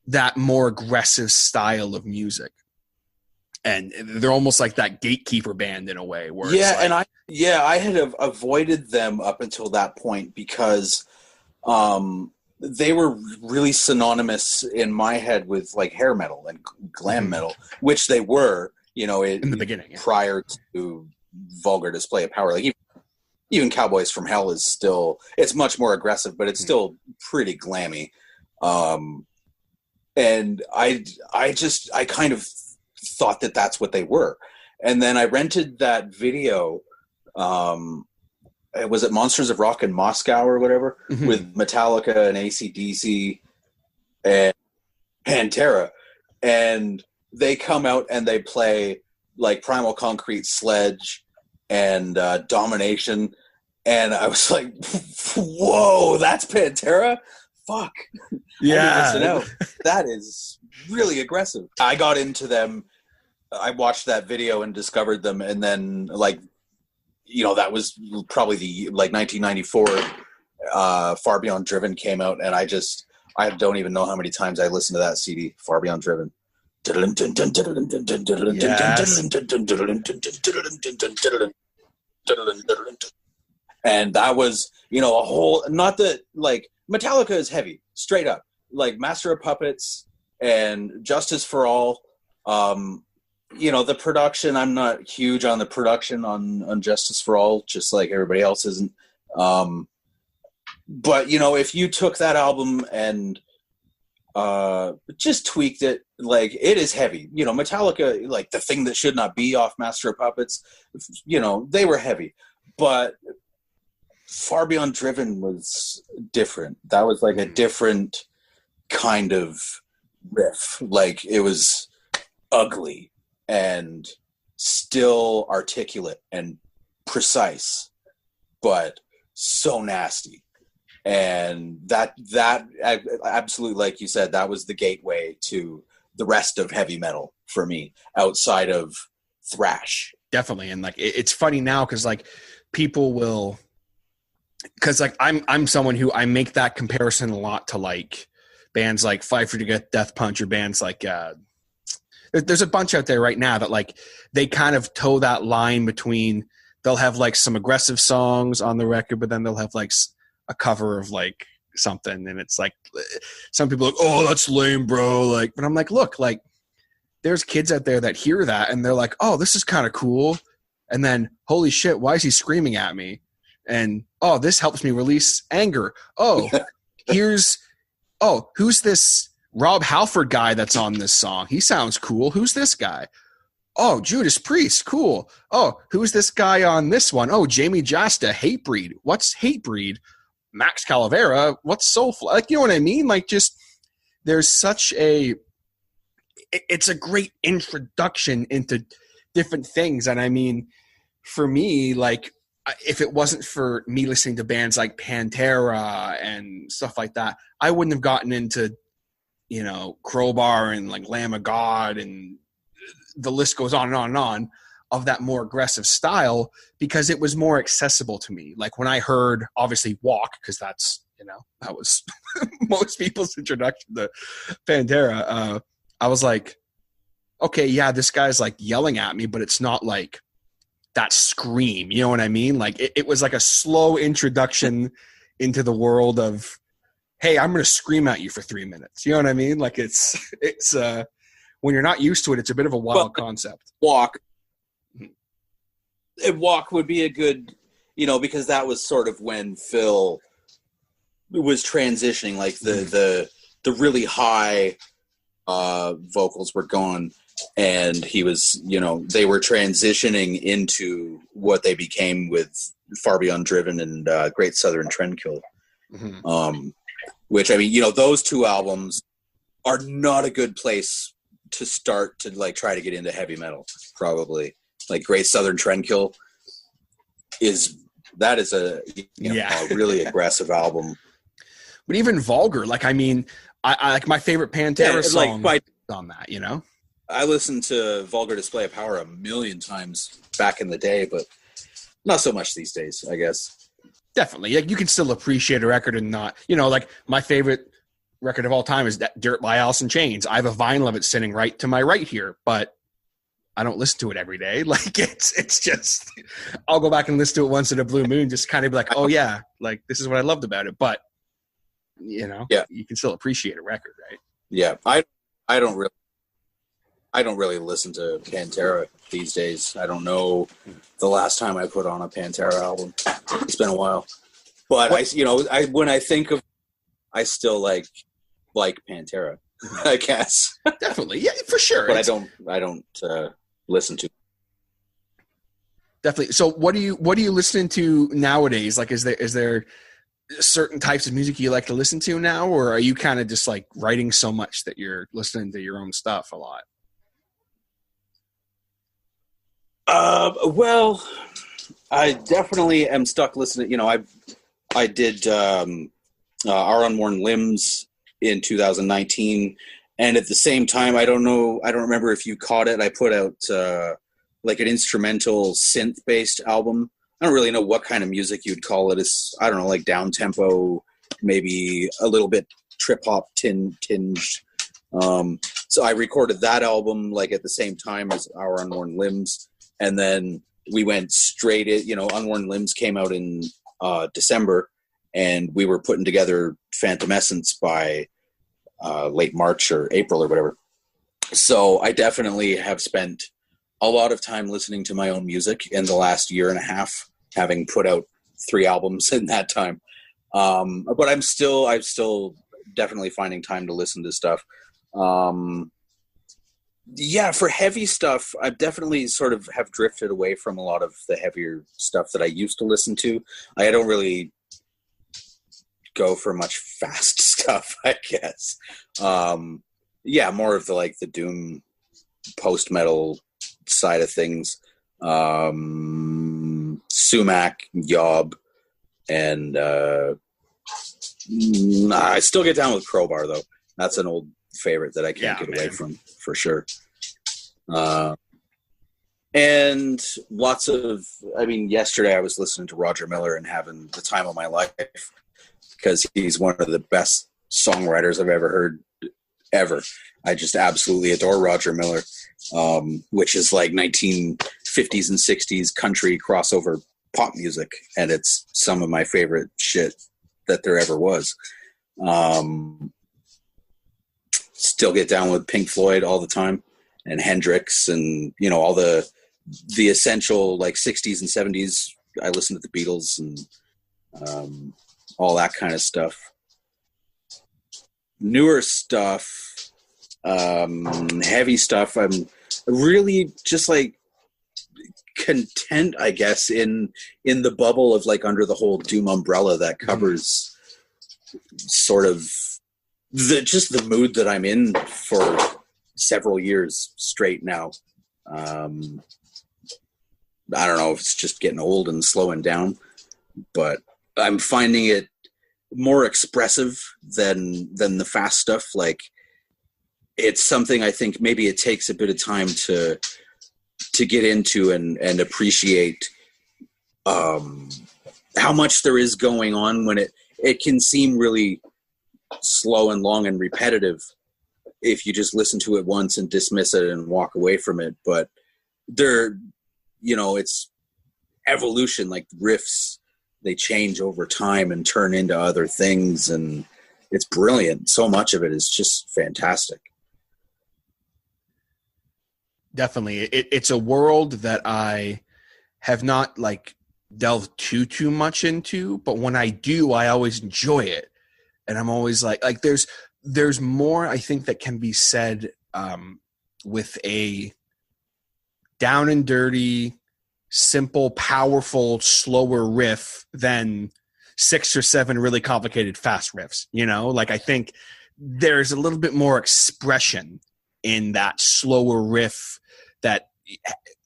that more aggressive style of music. And they're almost like that gatekeeper band in a way. Where I had avoided them up until that point because they were really synonymous in my head with like hair metal and glam metal, which they were, in the beginning, prior to Vulgar Display of Power. Like even Cowboys from Hell is still, it's much more aggressive, but it's still pretty glammy. And I kind of thought that that's what they were. And then I rented that video, was it Monsters of Rock in Moscow or whatever, with Metallica and AC/DC and Pantera, and they come out and they play like Primal Concrete, Sledge, and Domination, and I was like, "Whoa, that's Pantera! Fuck, yeah, that is really aggressive." I got into them. I watched that video and discovered them, and then like, that was probably the 1994 Far Beyond Driven came out, and I don't even know how many times I listened to that CD, Far Beyond Driven. And that was, a whole, not that, like, Metallica is heavy, straight up. Like, Master of Puppets and Justice for All, the production, I'm not huge on the production on Justice for All, just like everybody else isn't. But, if you took that album and just tweaked it. Like, it is heavy. You know, Metallica, like The Thing That Should Not Be off Master of Puppets, you know, they were heavy. But Far Beyond Driven was different. That was like a different kind of riff. Like, it was ugly and still articulate and precise, but so nasty. And that absolutely, like you said, that was the gateway to the rest of heavy metal for me, outside of thrash. Definitely. And like, it's funny now because like people will, because like I'm someone who I make that comparison a lot to like bands like Five for to Get Death Punch, or bands like there's a bunch out there right now that like they kind of toe that line between, they'll have like some aggressive songs on the record, but then they'll have like a cover of like something, and it's like some people are like, oh, that's lame, bro. Like, but I'm like, look, like there's kids out there that hear that and they're like, oh, this is kind of cool, and then holy shit, why is he screaming at me? And oh, this helps me release anger. Oh, who's this Rob Halford guy that's on this song? He sounds cool. Who's this guy? Oh, Judas Priest, cool. Oh, who's this guy on this one? Oh, Jamie Jasta, Hatebreed. What's Hatebreed? Max Calavera, what's Soulfly? Like, you know what I mean? Like, just there's such it's a great introduction into different things. And I mean, for me, like, if it wasn't for me listening to bands like Pantera and stuff like that, I wouldn't have gotten into, you know, Crowbar and like Lamb of God, and the list goes on and on and on, of that more aggressive style, because it was more accessible to me. Like when I heard, obviously, Walk, because that's, you know, that was most people's introduction to Pantera. I was like, okay, yeah, this guy's like yelling at me, but it's not like that scream. You know what I mean? Like it was like a slow introduction into the world of, hey, I'm going to scream at you for 3 minutes. You know what I mean? Like it's when you're not used to it, it's a bit of a wild concept. Walk would be a good, you know, because that was sort of when Phil was transitioning, like the really high vocals were gone, and he was, you know, they were transitioning into what they became with Far Beyond Driven and Great Southern Trendkill. Which, I mean, you know, those two albums are not a good place to start to like try to get into heavy metal, probably. Like Great Southern Trendkill is a, you know, a really aggressive album. But even Vulgar, like, I mean, I like my favorite Pantera song on that, you know? I listened to Vulgar Display of Power a million times back in the day, but not so much these days, I guess. Definitely. Like, you can still appreciate a record and not, you know, like my favorite record of all time is that Dirt by Alice in Chains. I have a vinyl of it sitting right to my right here, but I don't listen to it every day. Like it's just, I'll go back and listen to it once in a blue moon, just kind of be like, oh yeah, like this is what I loved about it. But you know, you can still appreciate a record, right? Yeah. I don't really listen to Pantera these days. I don't know the last time I put on a Pantera album. It's been a while. But when I think of, I still like Pantera, I guess. Definitely. Yeah, for sure. But I don't listen to. Definitely. So what are you listening to nowadays? Like, is there certain types of music you like to listen to now, or are you kind of just like writing so much that you're listening to your own stuff a lot? Well, I definitely am stuck listening. You know, I did Our Unworn Limbs in 2019, and at the same time, I don't remember if you caught it, I put out like an instrumental synth-based album. I don't really know what kind of music you'd call it. It's, I don't know, like down-tempo, maybe a little bit trip-hop tinged. So I recorded that album like at the same time as Our Unworn Limbs, and then we went straight in, you know, Unworn Limbs came out in December, and we were putting together Phantomescence by late March or April or whatever. So I definitely have spent a lot of time listening to my own music in the last year and a half, having put out 3 albums in that time. But I'm still definitely finding time to listen to stuff. Yeah, for heavy stuff, I've definitely sort of have drifted away from a lot of the heavier stuff that I used to listen to. I don't really go for much fast stuff, I guess. Yeah, more of the doom post-metal side of things. Sumac, Yob, and I still get down with Crowbar, though. That's an old favorite that I can't get away from, for sure. And lots of, yesterday I was listening to Roger Miller and having the time of my life, because he's one of the best songwriters I've ever heard, ever. I just absolutely adore Roger Miller, which is like 1950s and 60s country crossover pop music, and it's some of my favorite shit that there ever was. Still get down with Pink Floyd all the time, and Hendrix, and all the essential 60s and 70s. I listen to the Beatles and all that kind of stuff. Newer stuff, heavy stuff, I'm really just content, I guess, in the bubble of under the whole doom umbrella that covers sort of the mood that I'm in for several years straight now. I don't know if it's just getting old and slowing down, but I'm finding it more expressive than the fast stuff. It's something I think maybe it takes a bit of time to get into and appreciate how much there is going on when it can seem really slow and long and repetitive if you just listen to it once and dismiss it and walk away from it. But it's evolution, riffs, they change over time and turn into other things, and it's brilliant. So much of it is just fantastic. Definitely. It's a world that I have not delved too much into, but when I do, I always enjoy it. And I'm always there's more, I think, that can be said with a down and dirty, simple, powerful, slower riff than 6 or 7 really complicated fast riffs. I think there's a little bit more expression in that slower riff that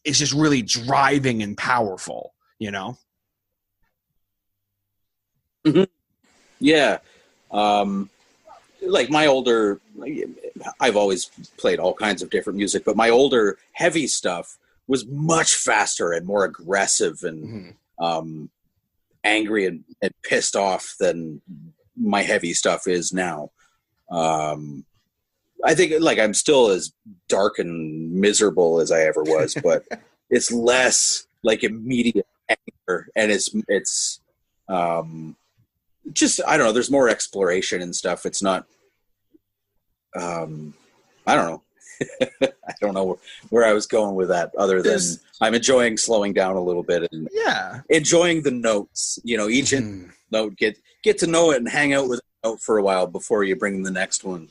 is just really driving and powerful, Mm-hmm. Yeah. My older, I've always played all kinds of different music, but my older heavy stuff was much faster and more aggressive and angry and pissed off than my heavy stuff is now. I think I'm still as dark and miserable as I ever was, but it's less immediate anger, and it's just, I don't know, there's more exploration and stuff. It's not, I don't know. I don't know where I was going with that, other than I'm enjoying slowing down a little bit and enjoying the notes, each note, get to know it and hang out with a note for a while before you bring the next one.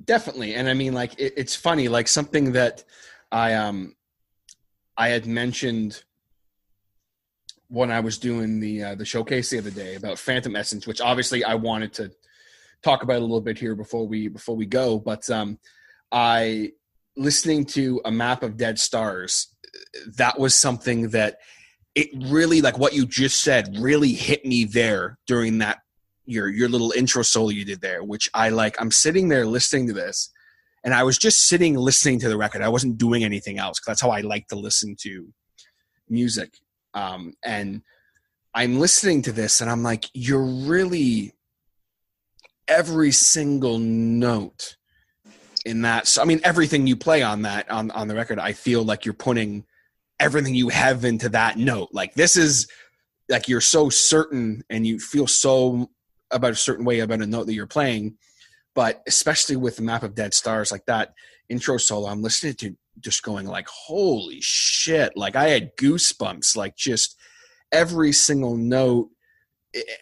Definitely. And it's funny, something that I had mentioned when I was doing the showcase the other day about Phantomescence, which obviously I wanted to talk about a little bit here before we go. But I listening to A Map of Dead Stars, that was something that it really, what you just said, really hit me there during that your little intro solo you did there, which I'm sitting there listening to this, and I was just sitting listening to the record. I wasn't doing anything else, because that's how I like to listen to music. And I'm listening to this, and I'm like, you're really, every single note in that. So, everything you play on that, on the record, I feel like you're putting everything you have into that note. This is you're so certain, and you feel so about a certain way about a note that you're playing. But especially with The Map of Dead Stars, that intro solo, I'm listening to just going holy shit. I had goosebumps, just every single note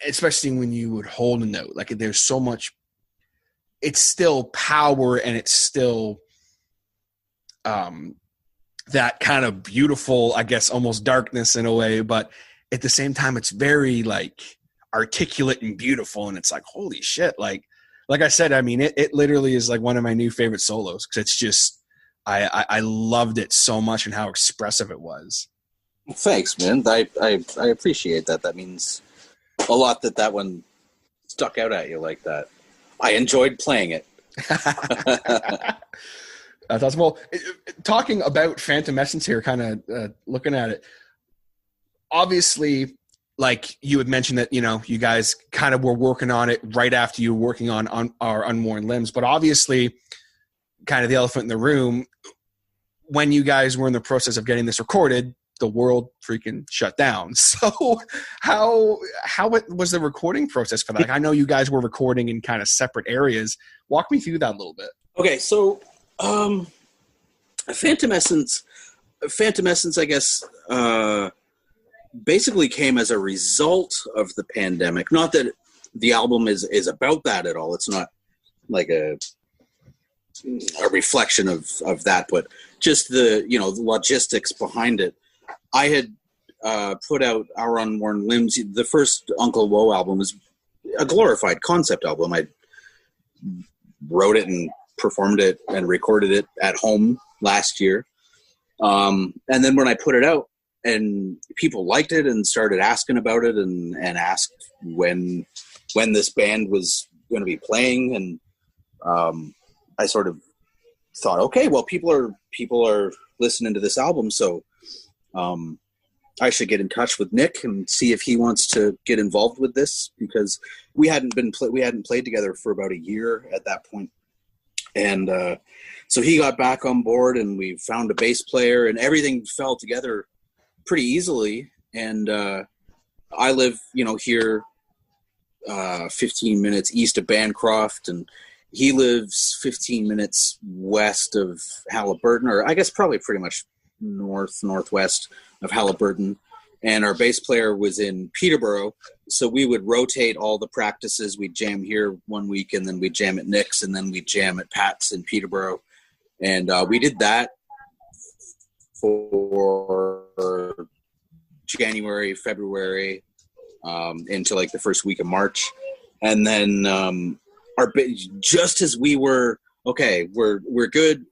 especially when you would hold a note, like there's so much, it's still power and it's still that kind of beautiful, I guess, almost darkness in a way, but at the same time, it's very like articulate and beautiful. And it's like, holy shit. Like I said, I mean, it literally is like one of my new favorite solos. Cause it's just, I loved it so much and how expressive it was. Thanks, man. I appreciate that. That means a lot that one stuck out at you like that. I enjoyed playing it. That's awesome. Well, talking about Phantomescence here, kind of looking at it, obviously, like you had mentioned that, you know, you guys kind of were working on it right after you were working on our Unworn Limbs, but obviously kind of the elephant in the room, when you guys were in the process of getting this recorded, the world freaking shut down. So how was the recording process for that? Like, I know you guys were recording in kind of separate areas. Walk me through that a little bit. Okay, so Phantomescence, I guess, basically came as a result of the pandemic. Not that the album is about that at all. It's not like a reflection of that, but just the, you know, the logistics behind it. I had put out Our Unworn Limbs. The first Uncle Woe album was a glorified concept album. I wrote it and performed it and recorded it at home last year. And then when I put it out and people liked it and started asking about it and asked when this band was going to be playing. And I sort of thought, okay, well, people are listening to this album. So I should get in touch with Nick and see if he wants to get involved with this, because we hadn't played together for about a year at that point. And so he got back on board and we found a bass player and everything fell together pretty easily. And I live, you know, here 15 minutes east of Bancroft, and he lives 15 minutes west of Halliburton, or I guess probably pretty much northwest of Halliburton. And our bass player was in Peterborough, so we would rotate all the practices. We'd jam here one week, and then we'd jam at Nick's, and then we'd jam at Pat's in Peterborough. And we did that for January, February, into like the first week of March. And then just as we were, okay, we're good.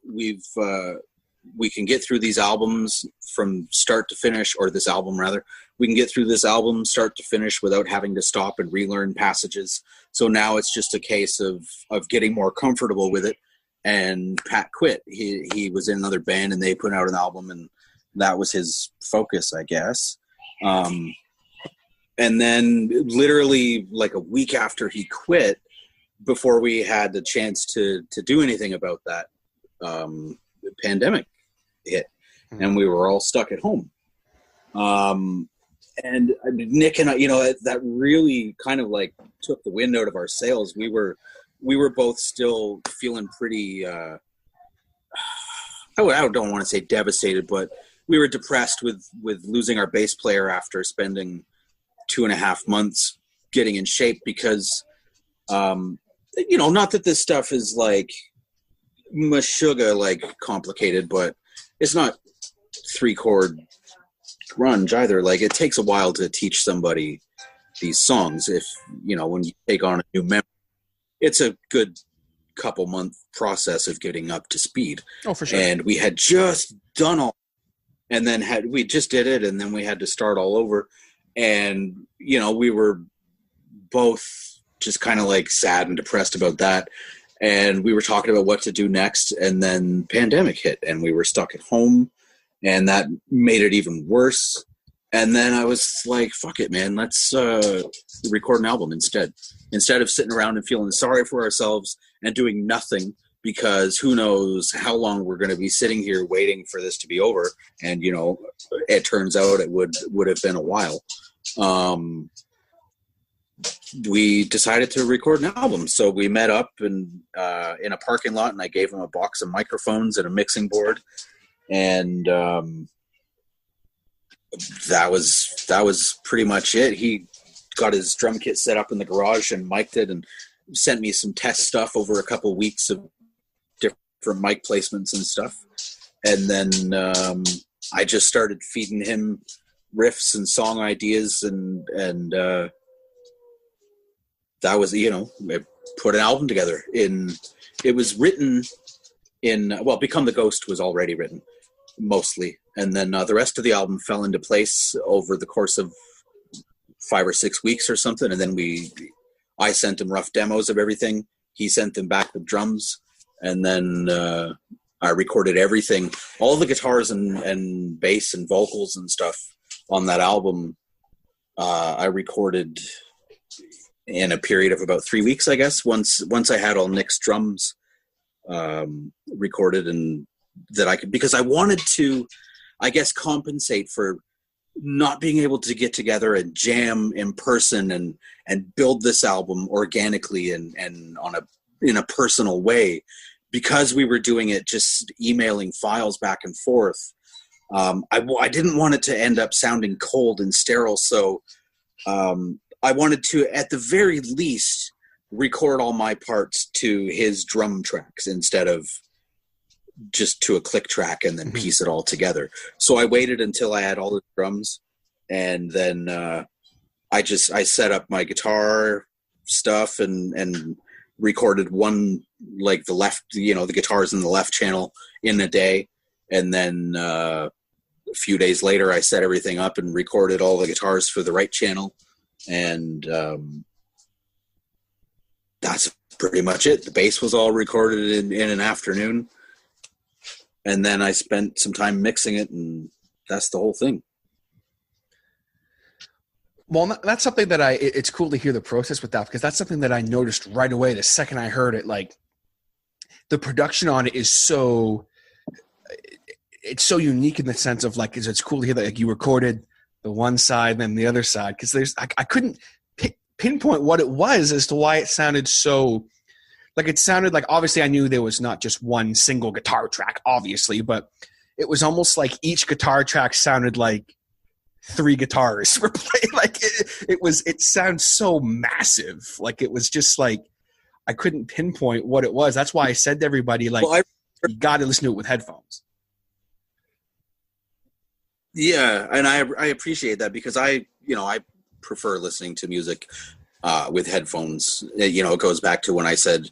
We can get through these albums from start to finish, or this album rather. We can get through this album start to finish without having to stop and relearn passages. So now it's just a case of getting more comfortable with it. And Pat quit. He was in another band and they put out an album, and that was his focus, I guess. And then literally like a week after he quit, before we had the chance to do anything about that, the pandemic hit, and we were all stuck at home. And I mean, Nick and I, you know, that really kind of like took the wind out of our sails. We were both still feeling pretty, I don't want to say devastated, but we were depressed with losing our bass player after spending 2.5 months getting in shape, because, you know, not that this stuff is like meshuggah, like complicated, but it's not 3-chord grunge either. Like, it takes a while to teach somebody these songs. If, you know, when you take on a new member, it's a good couple month process of getting up to speed. Oh, for sure. And we had just done all, and then we just did it, and then we had to start all over. And, you know, we were both just kind of like sad and depressed about that. And we were talking about what to do next, and then pandemic hit, and we were stuck at home, and that made it even worse. And then I was like, fuck it, man, let's record an album instead of sitting around and feeling sorry for ourselves and doing nothing, because who knows how long we're going to be sitting here waiting for this to be over. And, you know, it turns out it would have been a while. We decided to record an album. So we met up in a parking lot, and I gave him a box of microphones and a mixing board. And that was pretty much it. He got his drum kit set up in the garage and mic'd it, and sent me some test stuff over a couple of weeks of different mic placements and stuff. And then I just started feeding him riffs and song ideas, and that was, I put an album together. It was written in, well, Become the Ghost was already written mostly, and then the rest of the album fell into place over the course of 5 or 6 weeks or something. And then I sent him rough demos of everything. He sent them back with drums, and then I recorded everything, all the guitars and bass and vocals and stuff on that album. I recorded in a period of about 3 weeks, I guess. Once I had all Nick's drums recorded, and that I could, because I wanted to, I guess, compensate for not being able to get together and jam in person and build this album organically and in a personal way, because we were doing it just emailing files back and forth. I didn't want it to end up sounding cold and sterile, so I wanted to, at the very least, record all my parts to his drum tracks instead of just to a click track and then piece it all together. So I waited until I had all the drums, and then I set up my guitar stuff and recorded one, like the left, the guitars in the left channel in a day. And then a few days later, I set everything up and recorded all the guitars for the right channel. And that's pretty much it. The bass was all recorded in an afternoon. And then I spent some time mixing it, and that's the whole thing. Well, that's something that it's cool to hear the process with that, because that's something that I noticed right away the second I heard it. Like, the production on it is it's so unique in the sense of, like, it's cool to hear that, like, you recorded the one side, then the other side, because I couldn't pinpoint what it was as to why it sounded so, like, it sounded like, obviously I knew there was not just one single guitar track, obviously, but it was almost like each guitar track sounded like 3 guitars were played. Like, it sounds so massive. Like, it was just like, I couldn't pinpoint what it was. That's why I said to everybody, like, you got to listen to it with headphones. Yeah, and I appreciate that, because I prefer listening to music with headphones. It goes back to when I said,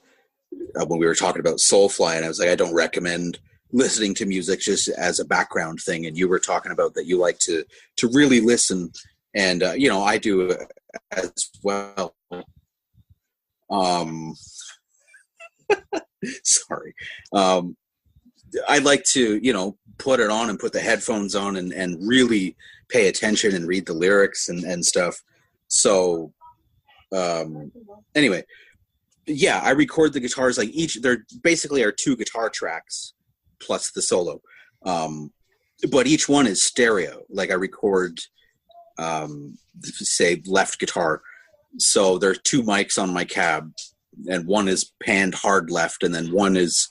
when we were talking about Soulfly, and I was like, I don't recommend listening to music just as a background thing. And you were talking about that you like to really listen, and I do as well. Sorry. I like to, put it on and put the headphones on and really pay attention and read the lyrics and stuff. So, anyway, yeah, I record the guitars, like, there basically are 2 guitar tracks plus the solo. But each one is stereo. Like, I record, say, left guitar. So there are 2 mics on my cab, and one is panned hard left, and then one is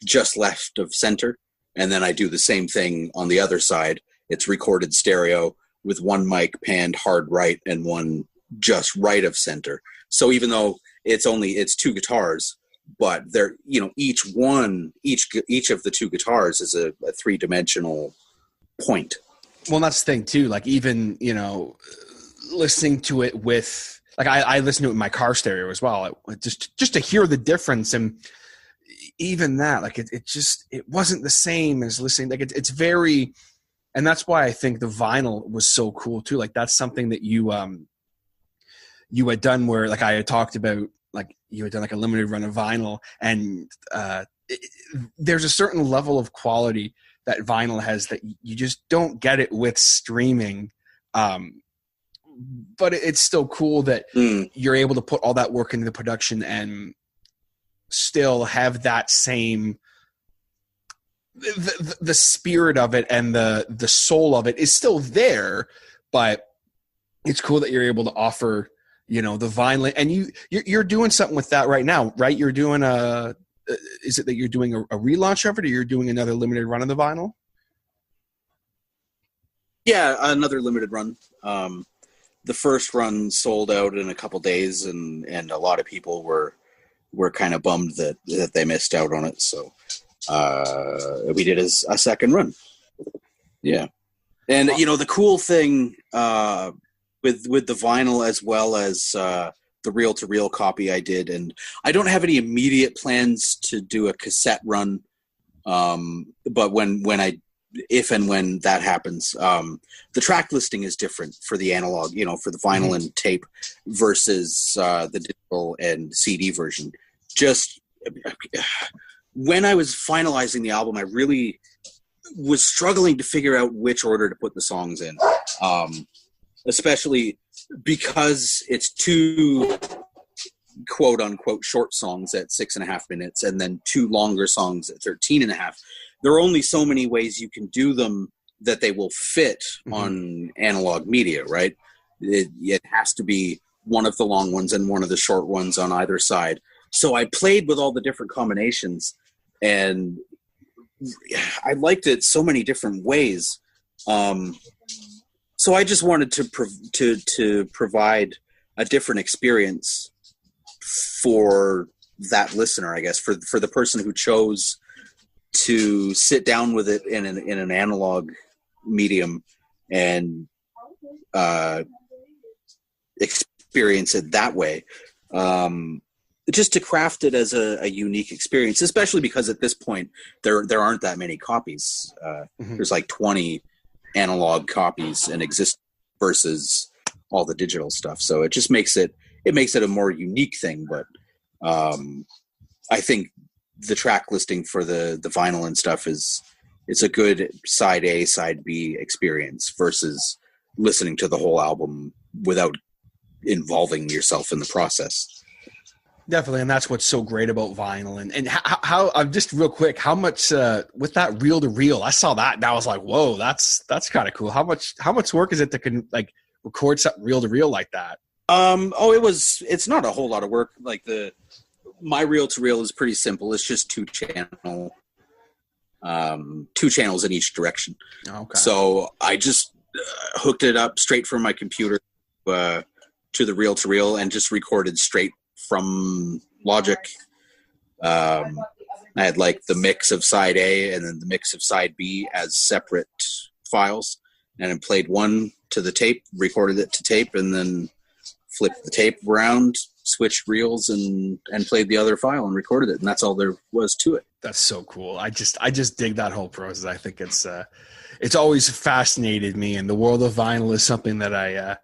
just left of center. And then I do the same thing on the other side. It's recorded stereo with one mic panned hard right and one just right of center. So even though it's 2 guitars, but they're, each of the 2 guitars is a 3-dimensional point. Well, that's the thing too. Like, even, listening to it with, like, I listen to it in my car stereo as well. Just to hear the difference. And even that, like, it wasn't the same as listening. Like, it's very, and that's why I think the vinyl was so cool too. Like, that's something that you had done, where, like, I had talked about, like, you had done like a limited run of vinyl, and there's a certain level of quality that vinyl has that you just don't get it with streaming. But it's still cool that you're able to put all that work into the production and still have that same, the spirit of it and the soul of it is still there, but it's cool that you're able to offer, the vinyl, and you're doing something with that right now, right? You're doing is it that you're doing a relaunch of it, or you're doing another limited run of the vinyl? Yeah, another limited run. the first run sold out in a couple days, and a lot of people were kind of bummed that they missed out on it. So we did a second run. Yeah. And, the cool thing with the vinyl as well as the reel-to-reel copy I did, and I don't have any immediate plans to do a cassette run, but if and when that happens, the track listing is different for the analog, for the vinyl and tape versus the digital and CD version. Just when I was finalizing the album, I really was struggling to figure out which order to put the songs in, especially because it's two quote unquote short songs at 6.5 minutes and then two longer songs at 13.5. There are only so many ways you can do them that they will fit on analog media, right? It has to be one of the long ones and one of the short ones on either side. So I played with all the different combinations, and I liked it so many different ways. So I just wanted to provide a different experience for that listener, I guess, for the person who chose to sit down with it in an analog medium and experience it that way. Just to craft it as a unique experience, especially because at this point there aren't that many copies. There's like 20 analog copies in existence versus all the digital stuff. So it just makes it a more unique thing. But I think the track listing for the vinyl and stuff it's a good side A, side B experience versus listening to the whole album without involving yourself in the process. Definitely, and that's what's so great about vinyl. And how just real quick, how much with that reel to reel? I saw that and I was like, whoa, that's kind of cool. How much work is it to record something reel to reel like that? It's not a whole lot of work. Like my reel to reel is pretty simple. It's just two channels in each direction. Okay. So I just hooked it up straight from my computer to the reel to reel and just recorded straight from Logic. I had like the mix of side A and then the mix of side B as separate files, and I played one to the tape, recorded it to tape, and then flipped the tape around, switched reels, and played the other file and recorded it, and that's all there was to it. That's so cool. I just dig that whole process. I think it's always fascinated me, and the world of vinyl is something that I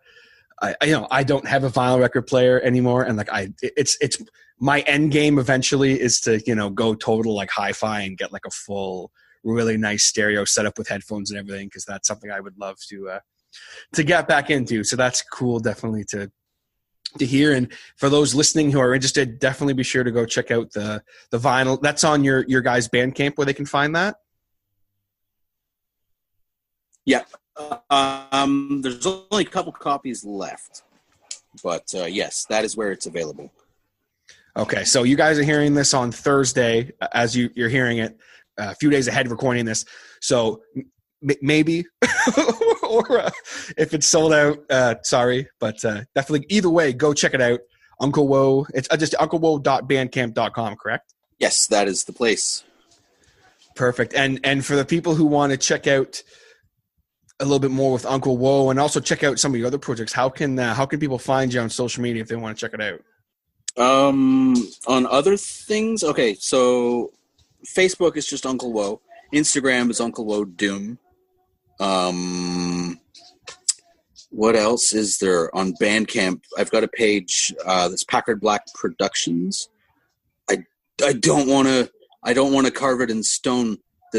don't have a vinyl record player anymore, and it's my end game eventually is to go total like hi-fi and get like a full really nice stereo setup with headphones and everything, because that's something I would love to get back into. So that's cool, definitely to hear. And for those listening who are interested, definitely be sure to go check out the vinyl. That's on your guys' Bandcamp where they can find that. Yeah. There's only a couple copies left, but yes, that is where it's available. Okay, so you guys are hearing this on Thursday as you're hearing it a few days ahead of recording this. So maybe, or if it's sold out, sorry, but definitely either way, go check it out. Uncle Woe, it's just unclewoe.bandcamp.com, correct? Yes, that is the place. Perfect. And for the people who want to check out a little bit more with Uncle Woe and also check out some of your other projects, how can people find you on social media if they want to check it out? On other things, okay, so Facebook is just Uncle Woe. Instagram is Uncle Woe Doom. What else is there on Bandcamp? I've got a page that's Packard Black Productions. I don't want to carve it in stone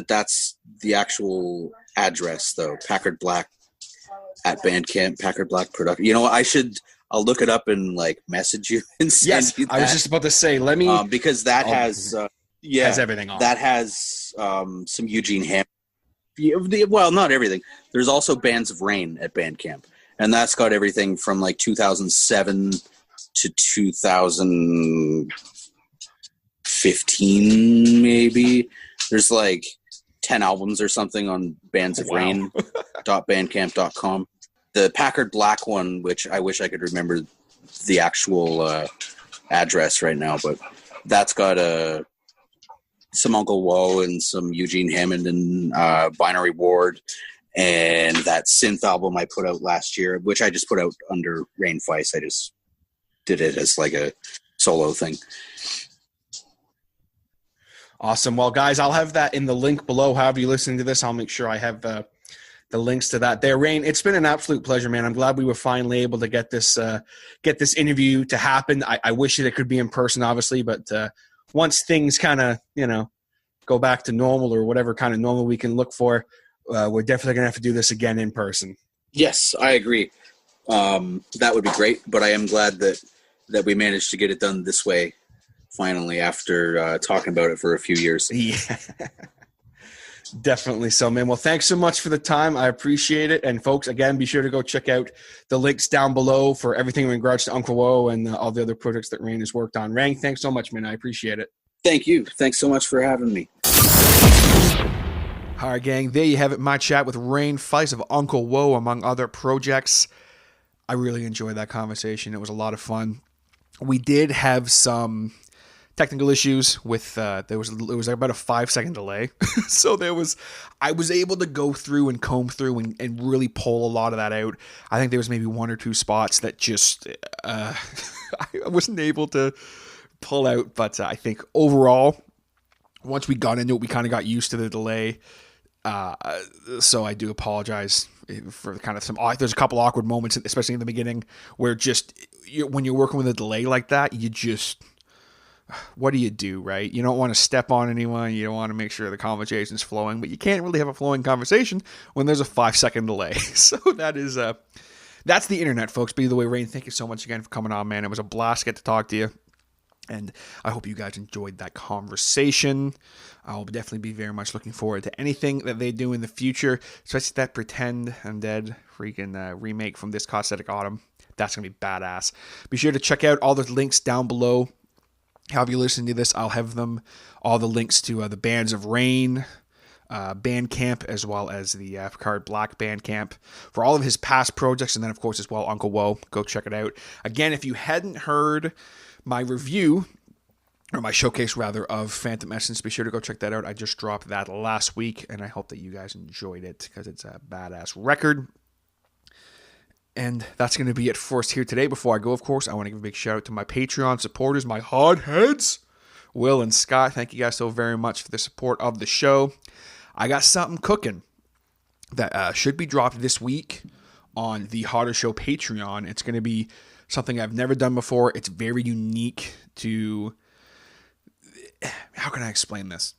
that's the actual address though. Packard Black at Bandcamp, Packard Black Production. I'll look it up and like message you and send you that. I was just about to say, let me because that has everything on. That has some Eugene Ham. Well, not everything. There's also Bands of Rain at Bandcamp, and that's got everything from like 2007 to 2015, maybe. There's like 10 albums or something on Bands of Rain.bandcamp.com. the Packard Black one, which I wish I could remember the actual address right now, but that's got some Uncle Woe and some Eugene Hammond and Binary Ward, and that synth album I put out last year, which I just put out under Rain Fice. I just did it as like a solo thing. Awesome. Well, guys, I'll have that in the link below. However you're listening to this, I'll make sure I have the links to that there. Rain, it's been an absolute pleasure, man. I'm glad we were finally able to get this interview to happen. I wish that it could be in person, obviously, but once things kind of, go back to normal or whatever kind of normal we can look for, we're definitely going to have to do this again in person. Yes, I agree. That would be great, but I am glad that we managed to get it done this way finally after talking about it for a few years. Yeah, definitely so, man. Well, thanks so much for the time. I appreciate it. And folks, again, be sure to go check out the links down below for everything in regards to Uncle Woe and all the other projects that Rain has worked on. Rain, thanks so much, man. I appreciate it. Thank you. Thanks so much for having me. All right, gang, there you have it. My chat with Rain Fice of Uncle Woe, among other projects. I really enjoyed that conversation. It was a lot of fun. We did have some technical issues with there was about a 5-second delay. So I was able to go through and comb through and really pull a lot of that out. I think there was maybe 1 or 2 spots that just I wasn't able to pull out, but I think overall, once we got into it, we kind of got used to the delay. So I do apologize for kind of there's a couple awkward moments, especially in the beginning, where when you're working with a delay like that, what do you do, right? You don't want to step on anyone. You don't want to make sure the conversation's flowing, but you can't really have a flowing conversation when there's a 5-second delay. So that's the internet, folks. But either way, Rain, thank you so much again for coming on, man. It was a blast to get to talk to you. And I hope you guys enjoyed that conversation. I'll definitely be very much looking forward to anything that they do in the future, especially that Pretend Undead freaking remake from this Cosmetic Autumn. That's going to be badass. Be sure to check out all the links down below. However you listen to this, I'll have all the links to the Bands of Rain Bandcamp, as well as the Picard Black Bandcamp for all of his past projects, and then, of course, as well, Uncle Woe. Go check it out. Again, if you hadn't heard my review, or my showcase rather, of Phantomescence, be sure to go check that out. I just dropped that last week, and I hope that you guys enjoyed it because it's a badass record. And that's going to be it for us here today. Before I go, of course, I want to give a big shout out to my Patreon supporters, my hotheads, Will and Scott. Thank you guys so very much for the support of the show. I got something cooking that should be dropped this week on the Harder Show Patreon. It's going to be something I've never done before. It's very unique to... How can I explain this?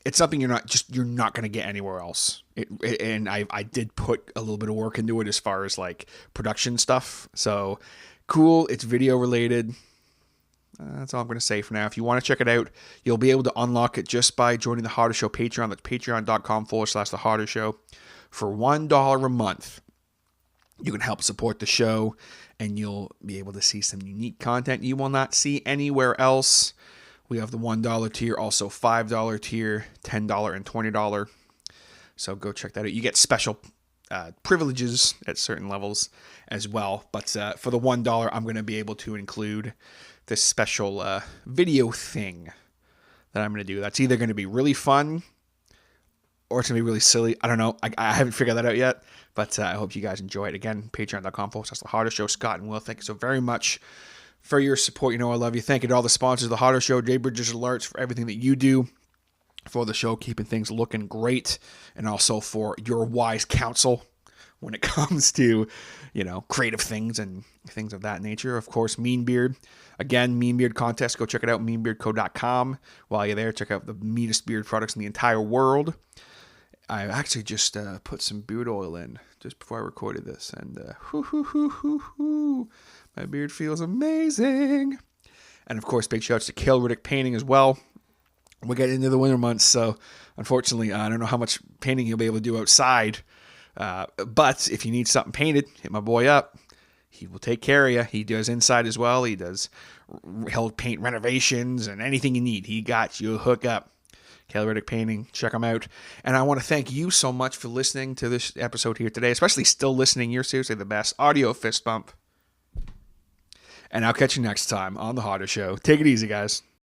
It's something you're not going to get anywhere else. And I did put a little bit of work into it as far as like production stuff. So cool. It's video related. That's all I'm going to say for now. If you want to check it out, you'll be able to unlock it just by joining the Harder Show Patreon. That's patreon.com/The Harder Show. For $1 a month, you can help support the show, and you'll be able to see some unique content you will not see anywhere else. We have the $1 tier, also $5 tier, $10 and $20. So go check that out. You get special privileges at certain levels as well. But for the $1, I'm going to be able to include this special video thing that I'm going to do. That's either going to be really fun or it's going to be really silly. I don't know. I haven't figured that out yet. But I hope you guys enjoy it. Again, patreon.com/The Harder Show. Scott and Will, thank you so very much for your support. You know I love you. Thank you to all the sponsors of The Harder Show, Jay Bridges Alerts, for everything that you do for the show, keeping things looking great, and also for your wise counsel when it comes to, creative things and things of that nature. Of course, Mean Beard. Again, Mean Beard contest. Go check it out, meanbeardco.com. While you're there, check out the meanest beard products in the entire world. I actually just put some beard oil in just before I recorded this, and my beard feels amazing. And of course, big shouts to Kale Riddick Painting as well. We're getting into the winter months, so unfortunately, I don't know how much painting you'll be able to do outside. But if you need something painted, hit my boy up. He will take care of you. He does inside as well. He'll paint renovations and anything you need. He got you. Hook up. Caloritic Painting. Check them out. And I want to thank you so much for listening to this episode here today, especially still listening. You're seriously the best. Audio fist bump. And I'll catch you next time on The Harder Show. Take it easy, guys.